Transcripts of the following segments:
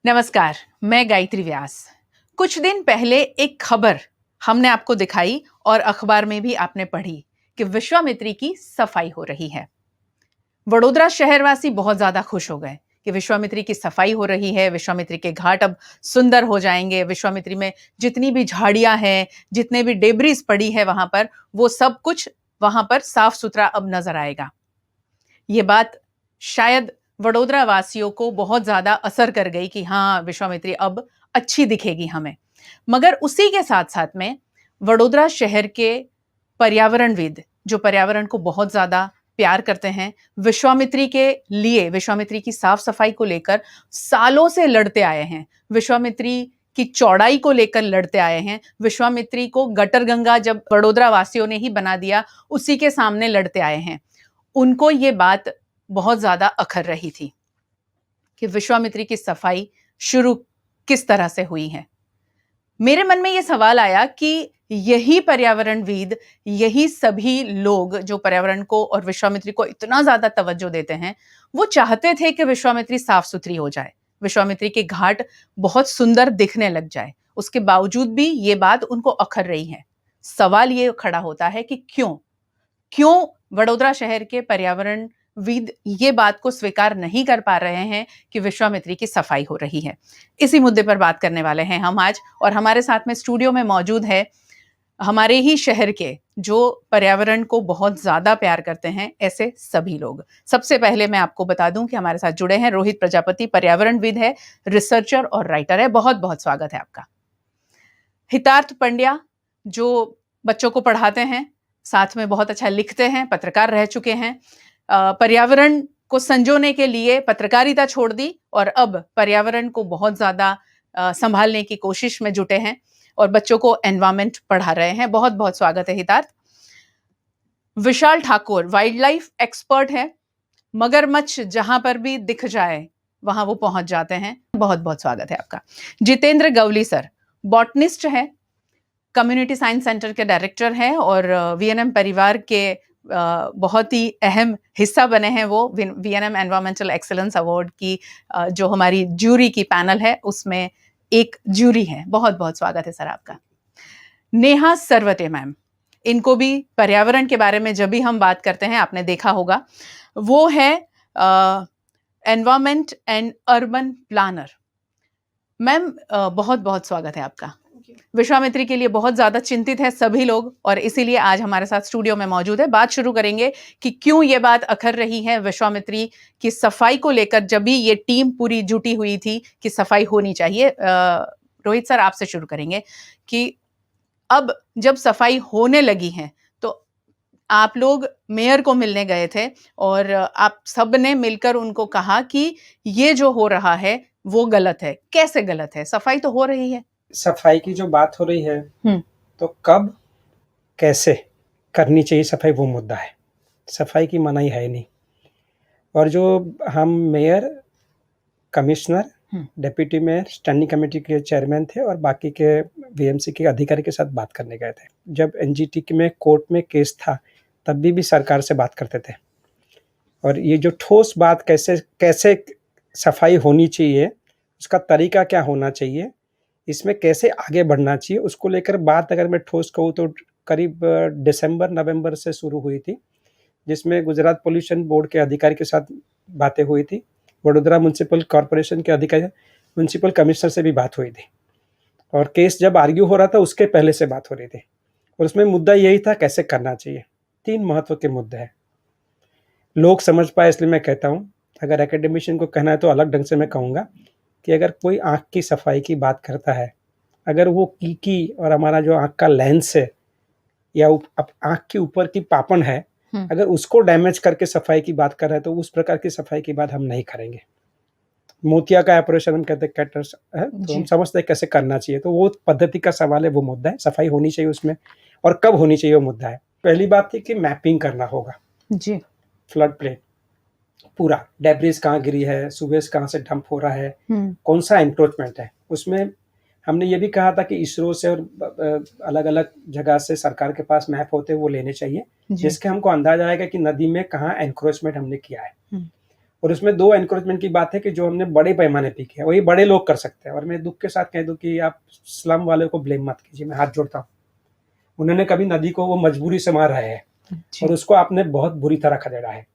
नमस्कार, मैं गायत्री व्यास। कुछ दिन पहले एक खबर हमने आपको दिखाई और अखबार में भी आपने पढ़ी कि विश्वामित्री की सफाई हो रही है। वडोदरा शहरवासी बहुत ज्यादा खुश हो गए कि विश्वामित्री की सफाई हो रही है। विश्वामित्री के घाट अब सुंदर हो जाएंगे। विश्वामित्री में जितनी भी झाड़ियां हैं, जितने भी डेब्रिस पड़ी है वहां पर, वो सब कुछ वहां पर साफ सुथरा अब नजर आएगा। ये बात शायद वडोदरा वासियों को बहुत ज्यादा असर कर गई कि हाँ, विश्वामित्री अब अच्छी दिखेगी हमें। मगर उसी के साथ साथ में वडोदरा शहर के पर्यावरणविद, जो पर्यावरण को बहुत ज्यादा प्यार करते हैं, विश्वामित्री के लिए, विश्वामित्री की साफ सफाई को लेकर सालों से लड़ते आए हैं। विश्वामित्री की चौड़ाई को लेकर लड़ते आए हैं। विश्वामित्री को गटर गंगा जब वडोदरा वासियों ने ही बना दिया, उसी के सामने लड़ते आए हैं। उनको ये बात बहुत ज्यादा अखर रही थी कि विश्वामित्री की सफाई शुरू किस तरह से हुई है। मेरे मन में यह सवाल आया कि यही पर्यावरणविद, यही सभी लोग जो पर्यावरण को और विश्वामित्री को इतना ज्यादा तवज्जो देते हैं, वो चाहते थे कि विश्वामित्री साफ सुथरी हो जाए, विश्वामित्री के घाट बहुत सुंदर दिखने लग जाए। उसके बावजूद भी ये बात उनको अखर रही है। सवाल ये खड़ा होता है कि क्यों वडोदरा शहर के पर्यावरणविद ये बात को स्वीकार नहीं कर पा रहे हैं कि विश्वामित्री की सफाई हो रही है। इसी मुद्दे पर बात करने वाले हैं हम आज, और हमारे साथ में स्टूडियो में मौजूद है हमारे ही शहर के जो पर्यावरण को बहुत ज्यादा प्यार करते हैं, ऐसे सभी लोग। सबसे पहले मैं आपको बता दूं कि हमारे साथ जुड़े हैं रोहित प्रजापति, पर्यावरणविद है, रिसर्चर और राइटर है। बहुत बहुत स्वागत है आपका। हितार्थ पंड्या, जो बच्चों को पढ़ाते हैं, साथ में बहुत अच्छा लिखते हैं, पत्रकार रह चुके हैं, पर्यावरण को संजोने के लिए पत्रकारिता छोड़ दी और अब पर्यावरण को बहुत ज्यादा संभालने की कोशिश में जुटे हैं और बच्चों को एनवायरमेंट पढ़ा रहे हैं। बहुत बहुत स्वागत है हितार्थ। विशाल ठाकुर, वाइल्ड लाइफ एक्सपर्ट है, मगरमच्छ जहां पर भी दिख जाए वहां वो पहुंच जाते हैं। बहुत बहुत स्वागत है आपका। जितेंद्र गवली सर, बॉटनिस्ट है, कम्युनिटी साइंस सेंटर के डायरेक्टर हैं और वीएनएम परिवार के बहुत ही अहम हिस्सा बने हैं। वो वीएनएम एनवायरमेंटल एक्सीलेंस अवार्ड की जो हमारी ज्यूरी की पैनल है, उसमें एक ज्यूरी है। बहुत बहुत स्वागत है सर आपका। नेहा सरवटे मैम, इनको भी पर्यावरण के बारे में जब भी हम बात करते हैं, आपने देखा होगा, वो है environment and urban planner. Ma'am बहुत बहुत स्वागत है आपका। विश्वामित्री के लिए बहुत ज्यादा चिंतित है सभी लोग और इसीलिए आज हमारे साथ स्टूडियो में मौजूद है। बात शुरू करेंगे कि क्यों ये बात अखर रही है विश्वामित्री की सफाई को लेकर, जब भी ये टीम पूरी जुटी हुई थी कि सफाई होनी चाहिए। रोहित सर, आपसे शुरू करेंगे कि अब जब सफाई होने लगी है तो आप लोग मेयर को मिलने गए थे और आप सब ने मिलकर उनको कहा कि ये जो हो रहा है वो गलत है। कैसे गलत है? सफाई तो हो रही है। सफाई की जो बात हो रही है, तो कब कैसे करनी चाहिए सफाई, वो मुद्दा है। सफाई की मनाही है नहीं। और जो हम mayor, commissioner, deputy mayor, standing committee के चेयरमैन थे और बाकी के वीएमसी के अधिकारी के साथ बात करने गए थे। जब एनजीटी में कोर्ट में केस था, तब भी सरकार से बात करते थे। और ये जो ठोस बात कैसे सफाई होनी चाहिए, उसका तरीका क्या होना चाहिए, इसमें कैसे आगे बढ़ना चाहिए, उसको लेकर बात अगर मैं ठोस कहूँ तो करीब दिसंबर-नवंबर से शुरू हुई थी, जिसमें गुजरात पोल्यूशन बोर्ड के अधिकारी के साथ बातें हुई थी, वडोदरा म्युनिसिपल कॉर्पोरेशन के अधिकारी, म्युनिसिपल कमिश्नर से भी बात हुई थी। और केस जब आर्ग्यू हो रहा था उसके पहले से बात हो रही थी और उसमें मुद्दा यही था कैसे करना चाहिए। 3 महत्व के मुद्दे हैं। लोग समझ पाए इसलिए मैं कहता हूँ, अगर एकेडमिशियन को कहना है तो अलग ढंग से मैं कहूँगा कि अगर कोई आँख की सफाई की बात करता है, अगर वो कीकी और हमारा जो आँख का लेंस है या आँख के ऊपर की पापन है, अगर उसको डैमेज करके सफाई की बात कर रहे हैं तो उस प्रकार की सफाई की बात हम नहीं करेंगे। मोतिया का ऑपरेशन हम कहते हैं कैटर्स है, तो हम समझते हैं कैसे करना चाहिए। तो वो पद्धति का सवाल है, वो मुद्दा है। सफाई होनी चाहिए उसमें और कब होनी चाहिए वो मुद्दा है। पहली बात थी कि मैपिंग करना होगा जी, फ्लड प्लेन पूरा, डेब्रिस कहाँ गिरी है, सुबेस कहाँ से डंप हो रहा है, कौन सा एंक्रोचमेंट है। उसमें हमने ये भी कहा था कि इसरो से और अलग अलग जगह से सरकार के पास मैप होते हैं, वो लेने चाहिए, जिसके हमको अंदाजा आएगा कि नदी में कहाँ एंक्रोचमेंट हमने किया है। और उसमें 2 एनकरेजमेंट की बात है कि जो हमने बड़े पैमाने पे किया, वही बड़े लोग कर सकते हैं। और मैं दुःख के साथ कह दूँ कि आप स्लम वाले को ब्लेम मत कीजिए, मैं हाथ जोड़ता हूँ। उन्होंने कभी नदी को वो मजबूरी से मार रहे हैं और उसको आपने बहुत बुरी तरह खदेड़ा है।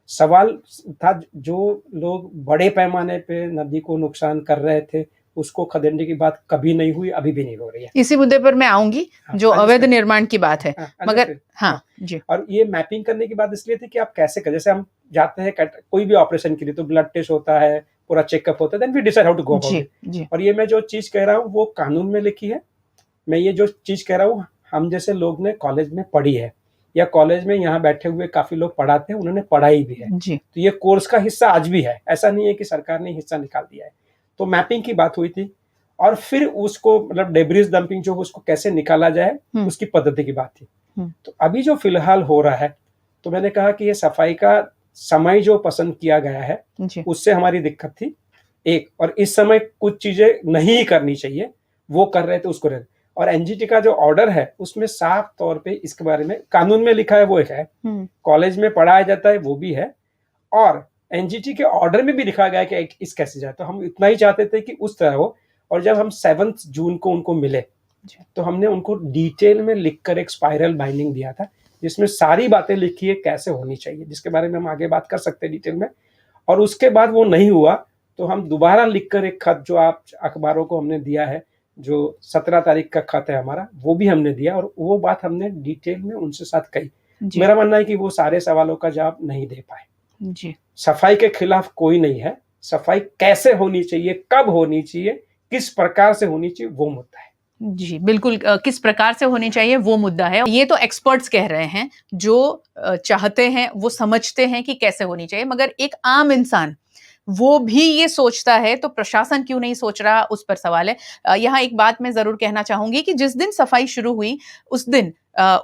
सवाल था जो लोग बड़े पैमाने पे नदी को नुकसान कर रहे थे, उसको खदेड़ने की बात कभी नहीं हुई, अभी भी नहीं हो रही है। इसी मुद्दे पर मैं आऊंगी, जो अवैध निर्माण की बात है, मगर हाँ जी। और ये मैपिंग करने की बात इसलिए थी कि आप कैसे करें, जैसे हम जाते हैं कोई भी ऑपरेशन के लिए तो ब्लड टेस्ट होता है, पूरा चेकअप होता है, then we decide how to go about it. और ये मैं जो चीज कह रहा हूँ वो कानून में लिखी है। मैं ये जो चीज कह रहा हूँ हम जैसे लोग ने कॉलेज में पढ़ी है, या कॉलेज में यहाँ बैठे हुए काफी लोग पढ़ाते हैं, उन्होंने पढ़ाई भी है जी। तो ये कोर्स का हिस्सा आज भी है, ऐसा नहीं है कि सरकार ने हिस्सा निकाल दिया है। तो मैपिंग की बात हुई थी और फिर उसको मतलब डेब्रिज डंपिंग जो उसको कैसे निकाला जाए उसकी पद्धति की बात थी। तो अभी जो फिलहाल हो रहा है, तो मैंने कहा कि ये सफाई का समय जो पसंद किया गया है उससे हमारी दिक्कत थी एक, और इस समय कुछ चीजें नहीं करनी चाहिए वो कर रहे थे उसको रहे। और एनजीटी का जो ऑर्डर है उसमें साफ तौर पे इसके बारे में कानून में लिखा है, वो एक है, कॉलेज में पढ़ाया जाता है वो भी है, और एनजीटी के ऑर्डर में भी लिखा गया है कि इस कैसे जाए। तो हम इतना ही चाहते थे कि उस तरह हो। और जब हम 7 जून को उनको मिले तो हमने उनको डिटेल में लिखकर एक स्पाइरल बाइंडिंग दिया था जिसमें सारी बातें लिखी है कैसे होनी चाहिए, जिसके बारे में हम आगे बात कर सकते हैं डिटेल में। और उसके बाद वो नहीं हुआ तो हम दोबारा लिखकर एक खत जो आप अखबारों को हमने दिया है, जो 17 तारीख का खत है हमारा, वो भी हमने दिया और वो बात हमने डिटेल में उनसे साथ कही। मेरा मानना है कि वो सारे सवालों का जवाब नहीं दे पाए जी। सफाई के खिलाफ कोई नहीं है, सफाई कैसे होनी चाहिए, कब होनी चाहिए, किस प्रकार से होनी चाहिए, वो मुद्दा है जी। बिल्कुल, किस प्रकार से होनी चाहिए वो मुद्दा है। ये तो एक्सपर्ट्स कह रहे हैं, जो चाहते हैं वो समझते हैं कि कैसे होनी चाहिए, मगर एक आम इंसान वो भी ये सोचता है तो प्रशासन क्यों नहीं सोच रहा, उस पर सवाल है। यहाँ एक बात मैं जरूर कहना चाहूंगी कि जिस दिन सफाई शुरू हुई उस दिन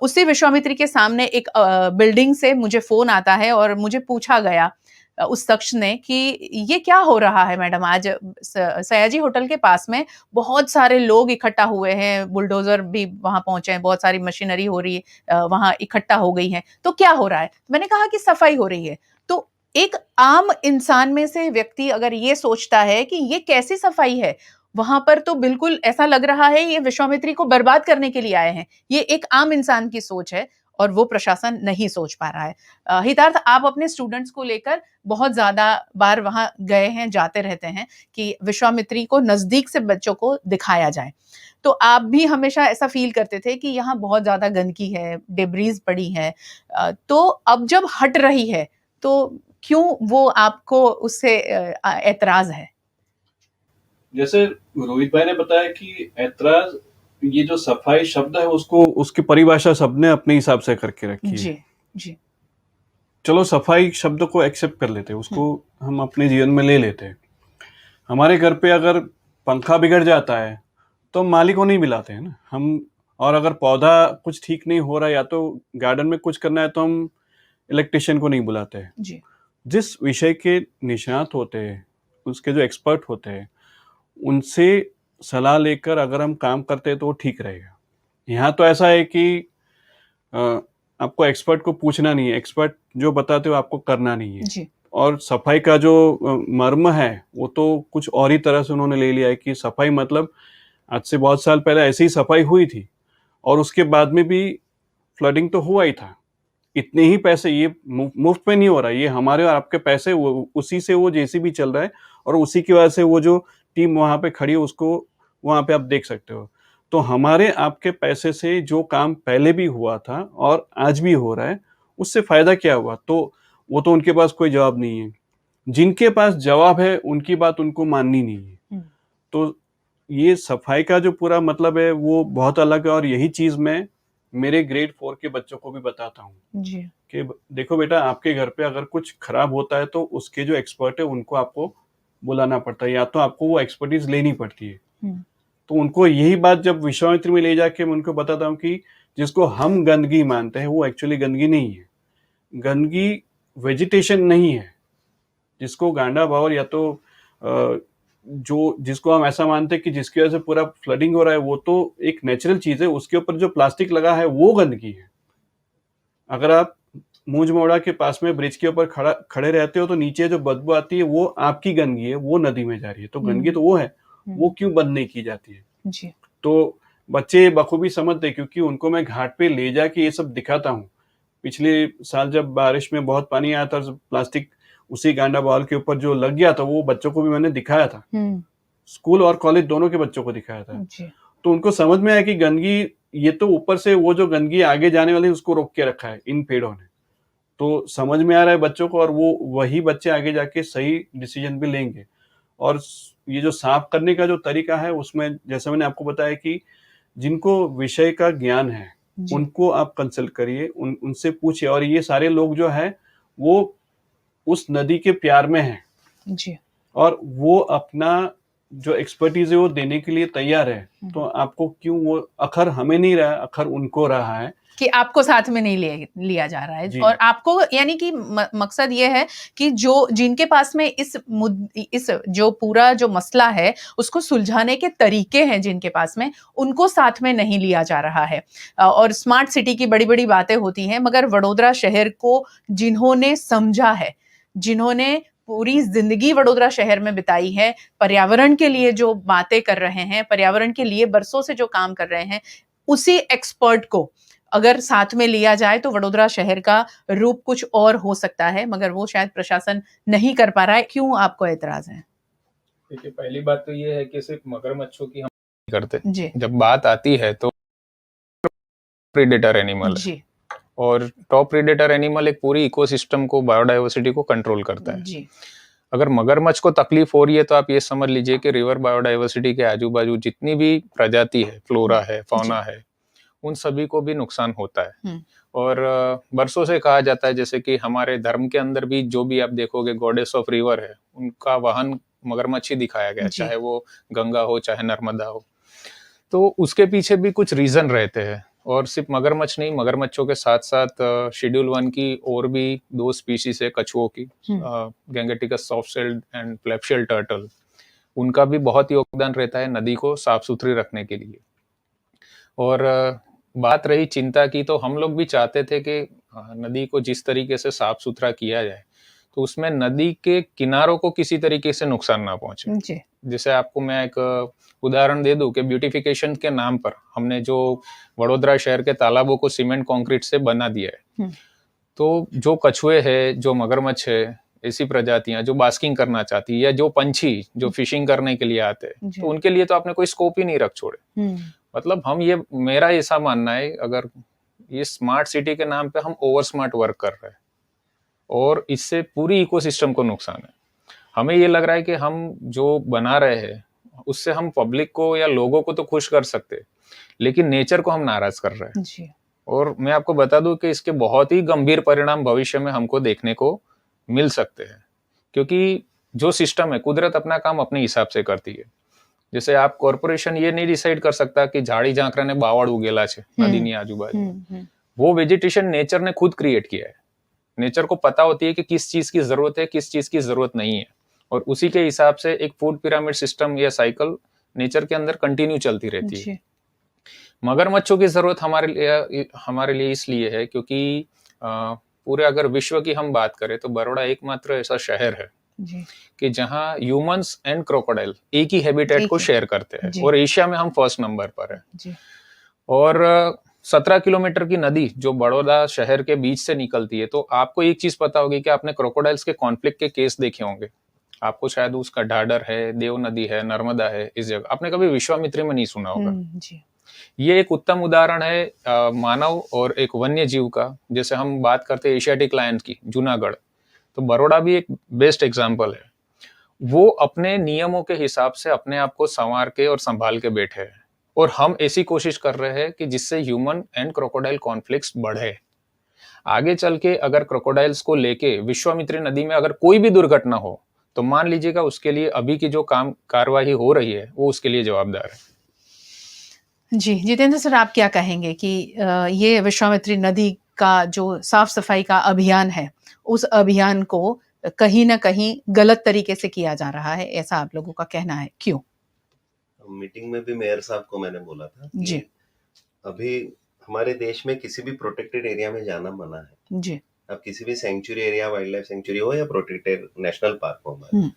उसी विश्वामित्री के सामने एक बिल्डिंग से मुझे फोन आता है और मुझे पूछा गया उस शख्स ने कि ये क्या हो रहा है मैडम, आज सयाजी होटल के पास में बहुत सारे लोग इकट्ठा हुए हैं, बुलडोजर भी वहां पहुंचे हैं, बहुत सारी मशीनरी हो रही है वहां इकट्ठा हो गई है, तो क्या हो रहा है? मैंने कहा कि सफाई हो रही है। तो एक आम इंसान में से व्यक्ति अगर ये सोचता है कि ये कैसी सफाई है, वहां पर तो बिल्कुल ऐसा लग रहा है ये विश्वामित्री को बर्बाद करने के लिए आए हैं। ये एक आम इंसान की सोच है और वो प्रशासन नहीं सोच पा रहा है। हितार्थ, आप अपने स्टूडेंट्स को लेकर बहुत ज्यादा बार वहां गए हैं, जाते रहते हैं कि विश्वामित्री को नजदीक से बच्चों को दिखाया जाए, तो आप भी हमेशा ऐसा फील करते थे कि यहाँ बहुत ज्यादा गंदगी है, डेब्रीज पड़ी है, तो अब जब हट रही है तो क्यों वो आपको उससे एतराज है? जैसे रोहित भाई ने बताया कि ऐतराज, ये जो सफाई शब्द है उसको उसकी परिभाषा सबने अपने हिसाब से करके रखी है। जी जी। चलो सफाई शब्द को एक्सेप्ट कर लेते, उसको हम अपने जीवन में ले लेते। हमारे घर पे अगर पंखा बिगड़ जाता है तो मालिक को नहीं बुलाते हैं ना हम, और अगर पौधा कुछ ठीक नहीं हो रहा है या तो गार्डन में कुछ करना है तो हम इलेक्ट्रिशियन को नहीं बुलाते हैं जी। जिस विषय के निष्णात होते हैं, उसके जो एक्सपर्ट होते हैं, उनसे सलाह लेकर अगर हम काम करते हैं तो वो ठीक रहेगा। यहाँ तो ऐसा है कि आपको एक्सपर्ट को पूछना नहीं है, एक्सपर्ट जो बताते हो आपको करना नहीं है जी। और सफाई का जो मर्म है वो तो कुछ और ही तरह से उन्होंने ले लिया है कि सफाई मतलब आज से बहुत साल पहले ऐसी ही सफाई हुई थी और उसके बाद में भी फ्लडिंग तो हुआ ही था। इतने ही पैसे, ये मुफ्त में नहीं हो रहा, ये हमारे और आपके पैसे, उसी से वो जेसीबी चल रहा है और उसी की वजह से वो जो टीम वहां पे खड़ी है उसको वहां पे आप देख सकते हो। तो हमारे आपके पैसे से जो काम पहले भी हुआ था और आज भी हो रहा है, उससे फायदा क्या हुआ? तो वो तो उनके पास कोई जवाब नहीं है। जिनके पास जवाब है उनकी बात उनको माननी नहीं है। तो ये सफाई का जो पूरा मतलब है वो बहुत अलग है। और यही चीज मैं मेरे ग्रेड 4 के बच्चों को भी बताता हूँ कि देखो बेटा, आपके घर पे अगर कुछ खराब होता है तो उसके जो एक्सपर्ट है उनको आपको बुलाना पड़ता है, या तो आपको वो एक्सपर्टीज लेनी पड़ती है। तो उनको यही बात जब विश्वामित्री में ले जाके मैं उनको बताता हूँ कि जिसको हम गंदगी मानते हैं वो एक्चुअली गंदगी नहीं है। गंदगी वेजिटेशन नहीं है, जिसको गांडा बावल या तो जो जिसको हम ऐसा मानते हैं कि जिसकी वजह से पूरा फ्लडिंग हो रहा है, वो तो एक नेचुरल चीज है, उसके ऊपर जो प्लास्टिक लगा है वो गंदगी है। अगर आप मूंज मोड़ा के पास में ब्रिज के ऊपर खड़े रहते हो तो नीचे जो बदबू आती है वो आपकी गंदगी है, वो नदी में जा रही है। तो गंदगी तो वो है, वो क्यों बंद नहीं की जाती है? जी। तो बच्चे बखूबी समझते, क्योंकि उनको मैं घाट पे ले जाके ये सब दिखाता हूँ। पिछले साल जब बारिश में बहुत पानी आया था, प्लास्टिक उसी गांडा बॉल के ऊपर जो लग गया था, वो बच्चों को भी मैंने दिखाया था। स्कूल और कॉलेज दोनों के बच्चों को दिखाया था। जी। तो उनको समझ में आया कि गंदगी, ये तो ऊपर से वो जो गंदगी आगे जाने वाली है उसको रोक के रखा है इन पेड़ों ने। तो समझ में आ रहा है बच्चों को, और वो वही बच्चे आगे जाके सही डिसीजन भी लेंगे। और ये जो साफ करने का जो तरीका है उसमें, जैसे मैंने आपको बताया कि जिनको विषय का ज्ञान है उनको आप कंसल्ट करिए, उनसे पूछिए। और ये सारे लोग जो है वो उस नदी के प्यार में हैं जी। और वो अपना जो एक्सपर्टीज है वो देने के लिए तैयार है। तो आपको क्यों, वो अखर हमें नहीं रहा है, अखर उनको रहा है कि आपको साथ में नहीं लिया जा रहा है। और आपको यानी कि मकसद ये है कि जो जिनके पास में इस जो पूरा जो मसला है उसको सुलझाने के तरीके हैं जिनके पास में, उनको साथ में नहीं लिया जा रहा है। और स्मार्ट सिटी की बड़ी बड़ी बातें होती हैं, मगर वडोदरा शहर को जिन्होंने समझा है, जिन्होंने पूरी जिंदगी वडोदरा शहर में बिताई है, पर्यावरण के लिए जो बातें कर रहे हैं, पर्यावरण के लिए बरसों से जो काम कर रहे हैं, उसी एक्सपर्ट को अगर साथ में लिया जाए तो वडोदरा शहर का रूप कुछ और हो सकता है, मगर वो शायद प्रशासन नहीं कर पा रहा है। क्यों आपको एतराज है? देखिए, पहली बात तो ये है कि सिर्फ मगरमच्छों की हम नहीं करते जी। जब बात आती है तो प्रीडेटर एनिमल है, और टॉप प्रीडेटर एनिमल एक पूरी इकोसिस्टम को, बायोडाइवर्सिटी को कंट्रोल करता है। जी। अगर मगरमच्छ को तकलीफ हो रही है तो आप ये समझ लीजिए कि रिवर बायोडाइवर्सिटी के आजू बाजू जितनी भी प्रजाति है, फ्लोरा है, फौना है, उन सभी को भी नुकसान होता है। और बरसों से कहा जाता है, जैसे कि हमारे धर्म के अंदर भी जो भी आप देखोगे गॉडेस ऑफ रिवर है, उनका वाहन मगरमच्छ ही दिखाया गया, चाहे वो गंगा हो चाहे नर्मदा हो। तो उसके पीछे भी कुछ रीजन रहते हैं। और सिर्फ मगरमच्छ नहीं, मगरमच्छों के साथ साथ शेड्यूल 1 की और भी 2 स्पीशीज है कछुओं की, gangeticus soft shelled and flapshell turtle. उनका भी बहुत योगदान रहता है नदी को साफ सुथरी रखने के लिए। और बात रही चिंता की, तो हम लोग भी चाहते थे कि नदी को जिस तरीके से साफ सुथरा किया जाए तो उसमें नदी के किनारों को किसी तरीके से नुकसान ना पहुंचे। जैसे आपको मैं एक उदाहरण दे दूं कि ब्यूटिफिकेशन के नाम पर हमने जो वडोदरा शहर के तालाबों को सीमेंट कंक्रीट से बना दिया है, तो जो कछुए है, जो मगरमच्छ है, ऐसी प्रजातियां जो बास्किंग करना चाहती है, या जो पंछी जो फिशिंग करने के लिए आते हैं, तो उनके लिए तो आपने कोई स्कोप ही नहीं रख छोड़े। मतलब हम ये, मेरा ऐसा मानना है, अगर ये स्मार्ट सिटी के नाम पे हम ओवर स्मार्ट वर्क कर रहे हैं और इससे पूरी इकोसिस्टम को नुकसान है। हमें ये लग रहा है कि हम जो बना रहे हैं उससे हम पब्लिक को या लोगों को तो खुश कर सकते, लेकिन नेचर को हम नाराज कर रहे हैं। और मैं आपको बता दूं कि इसके बहुत ही गंभीर परिणाम भविष्य में हमको देखने को मिल सकते हैं, क्योंकि जो सिस्टम है, कुदरत अपना काम अपने हिसाब से करती है। जैसे आप कॉर्पोरेशन ये नहीं डिसाइड कर सकता कि झाड़ी झांकरा ने बावड़ उगेला छे नदीनी आजूबाजू। वो वेजिटेशन नेचर ने खुद क्रिएट किया है। नेचर को पता होती है कि किस चीज की जरूरत है, किस चीज की जरूरत नहीं है, और उसी के हिसाब से एक फूड पिरामिड सिस्टम या साइकिल नेचर के अंदर कंटिन्यू चलती रहती है। मगरमच्छों की जरूरत हमारे लिए इसलिए है क्योंकि पूरे अगर विश्व की हम बात करें तो बड़ौदा एकमात्र ऐसा शहर है कि जहां ह्यूमंस एंड क्रोकोडाइल एक ही हैबिटेट को शेयर करते हैं, और एशिया में हम फर्स्ट नंबर पर है। और 17 किलोमीटर की नदी जो बड़ौदा शहर के बीच से निकलती है, तो आपको एक चीज पता होगी कि आपने क्रोकोडाइल्स के कॉन्फ्लिक्ट के केस देखे होंगे। आपको शायद उसका ढाडर है, देव नदी है, नर्मदा है, इस जगह आपने कभी विश्वामित्री में नहीं सुना होगा। ये एक उत्तम उदाहरण है मानव और एक वन्य जीव का। जैसे हम बात करते हैं एशियाटिक लायन की, जूनागढ़, तो बड़ौदा भी एक बेस्ट एग्जाम्पल है। वो अपने नियमों के हिसाब से अपने आप को संवार के और संभाल के बैठे हैं, और हम ऐसी कोशिश कर रहे हैं कि जिससे ह्यूमन एंड क्रोकोडाइल कॉन्फ्लिक्ट्स बढ़े। आगे चल के अगर क्रोकोडाइल्स को लेके विश्वामित्री नदी में अगर कोई भी दुर्घटना हो तो मान लीजिएगा उसके लिए अभी की जो कार्यवाही हो रही है वो उसके लिए जवाबदार है। जी, जितेंद्र सर, आप क्या कहेंगे कि ये विश्वामित्री नदी का जो साफ सफाई का अभियान है, उस अभियान को कहीं ना कहीं गलत तरीके से किया जा रहा है, ऐसा आप लोगों का कहना है, क्यों? मीटिंग में भी मेयर साहब को मैंने बोला था कि अभी हमारे देश में किसी भी प्रोटेक्टेड एरिया में जाना मना है। आप किसी भी sanctuary area, wild life sanctuary हो या प्रोटेक्टेड नेशनल पार्क हो हमारे,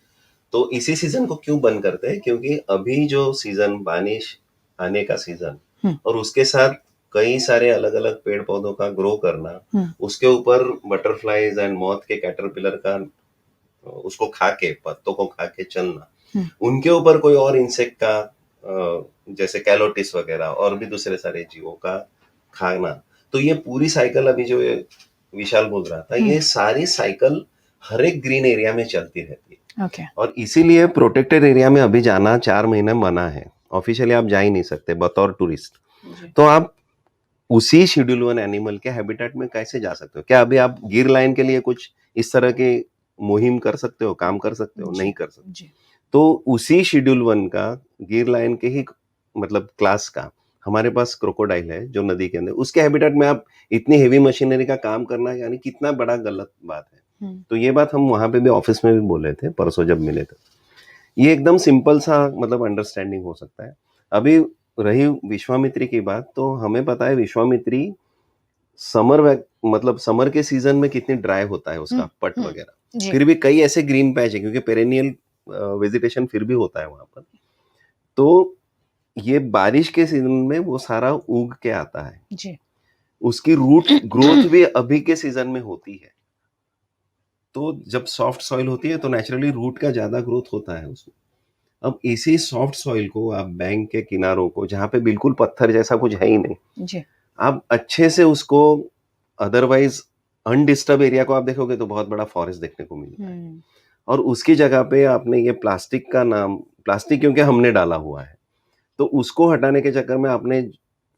तो इसी सीजन को क्यों बंद करते हैं? क्योंकि अभी जो सीजन, बारिश आने का सीजन और उसके साथ कई सारे अलग अलग पेड़ पौधों का ग्रो करना, उसके ऊपर बटरफ्लाईज एंड मॉथ के कैटरपिलर का उसको खा के, पत्तों को खा के चलना, उनके ऊपर कोई और इंसेक्ट का जैसे कैलोटिस वगैरह और भी दूसरे सारे जीवों का खाना, तो ये पूरी साइकिल अभी जो विशाल बोल रहा था, ये सारी साइकिल हर एक ग्रीन एरिया में चलती रहती है। ओके। और इसीलिए प्रोटेक्टेड एरिया में अभी जाना 4 महीने मना है, ऑफिशियली आप जा ही नहीं सकते बतौर टूरिस्ट। तो आप उसी शेड्यूल 1 एनिमल के हैबिटेट में कैसे जा सकते हो? क्या अभी आप गिर लाइन के लिए कुछ इस तरह के मुहिम कर सकते हो, काम कर सकते हो? नहीं कर सकते। तो उसी शेड्यूल 1 का गिर लाइन के ही मतलब क्लास का हमारे पास क्रोकोडाइल है जो नदी के अंदर, उसके हैबिटेट में आप इतनी हेवी मशीनरी का काम करना यानी कितना बड़ा गलत बात है। तो ये बात हम वहां पे भी ऑफिस में भी बोले थे परसों जब मिले थे। ये एकदम सिंपल सा मतलब अंडरस्टैंडिंग हो सकता है। अभी रही विश्वामित्री की बात, तो हमें पता है विश्वामित्री मतलब समर के सीजन में कितनी ड्राई होता है उसका पट वगैरह, फिर भी कई ऐसे ग्रीन पैच है क्योंकि पेरेनियल वेजिटेशन फिर भी होता है वहां पर। तो ये बारिश के सीजन में वो सारा उग के आता है जी। उसकी रूट ग्रोथ भी अभी के सीजन में होती है। तो जब सॉफ्ट सॉइल होती है तो नेचुरली रूट का ज्यादा ग्रोथ होता है उसमें। अब इसी सॉफ्ट सॉइल को आप बैंक के किनारों को, जहाँ पे बिल्कुल पत्थर जैसा कुछ है ही नहीं जी, आप अच्छे से उसको, अदरवाइज अनडिस्टर्ब एरिया को आप देखोगे तो बहुत बड़ा फॉरेस्ट देखने को मिलता है। और उसकी जगह पे आपने ये प्लास्टिक का नाम, प्लास्टिक क्योंकि हमने डाला हुआ है, तो उसको हटाने के चक्कर में आपने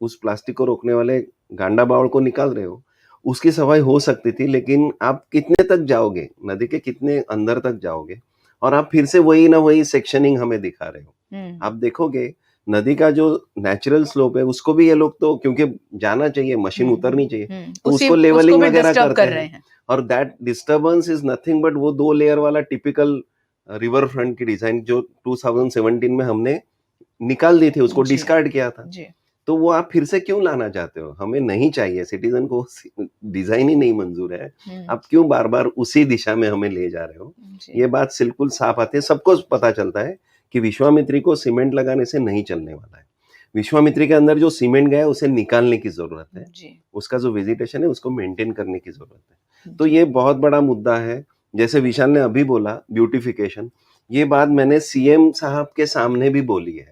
उस प्लास्टिक को रोकने वाले गांडा बावड़ को निकाल रहे हो। उसकी सफाई हो सकती थी, लेकिन आप कितने तक जाओगे, नदी के कितने अंदर तक जाओगे, और आप फिर से वही ना वही सेक्शनिंग हमें दिखा रहे हो। आप देखोगे नदी का जो नेचुरल स्लोप है उसको भी ये लोग तो, क्योंकि जाना चाहिए, मशीन उतरनी चाहिए, तो उसको लेवलिंग वगैरह करते हैं। और that disturbance is nothing but वो 2 लेयर वाला टिपिकल रिवर फ्रंट की डिजाइन जो 2017 में हमने निकाल दी थी, उसको डिस्कार्ड किया था। तो वो आप फिर से क्यों लाना चाहते हो? हमें नहीं चाहिए, सिटीजन को डिजाइन ही नहीं मंजूर है, आप क्यों बार बार उसी दिशा में हमें ले जा रहे हो? ये बात बिल्कुल साफ आती है, सबको पता चलता है कि विश्वामित्री को सीमेंट लगाने से नहीं चलने वाला है। विश्वामित्री के अंदर जो सीमेंट गया है उसे निकालने की जरूरत है, उसका जो वेजिटेशन है उसको मेंटेन करने की जरूरत है। तो ये बहुत बड़ा मुद्दा है। जैसे विशाल ने अभी बोला ब्यूटिफिकेशन, ये बात मैंने सीएम साहब के सामने भी बोली है।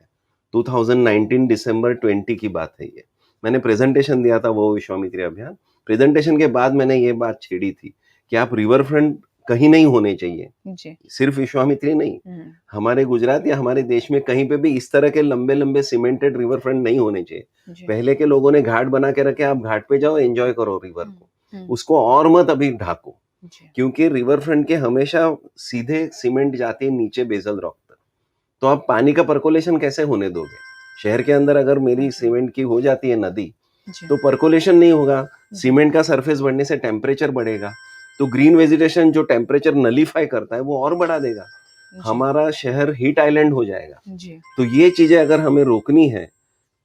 2019 दिसंबर 20 की बात है ये, मैंने प्रेजेंटेशन दिया था वो विश्वामित्री अभियान। प्रेजेंटेशन के बाद मैंने ये बात छेड़ी थी कि आप रिवर फ्रंट कहीं नहीं होने चाहिए जी। सिर्फ विश्वामित्री नहीं, हमारे गुजरात या हमारे देश में कहीं पे भी इस तरह के लंबे लंबे सीमेंटेड रिवर फ्रंट नहीं होने चाहिए। पहले के लोगों ने घाट बना के रखे, आप घाट पे जाओ, एंजॉय करो रिवर को, उसको और मत अभी ढाको, क्योंकि रिवर फ्रंट के हमेशा सीधे सीमेंट जाती है नीचे बेसल रॉक तक। तो आप पानी का पर्कोलेशन कैसे होने दोगे? शहर के अंदर अगर मेरी सीमेंट की हो जाती है नदी, तो पर्कोलेशन नहीं होगा, सीमेंट का सरफेस बढ़ने से टेम्परेचर बढ़ेगा, तो ग्रीन वेजिटेशन जो टेम्परेचर नलीफाई करता है वो और बढ़ा देगा, हमारा शहर हीट आइलैंड हो जाएगा। तो ये चीजें अगर हमें रोकनी है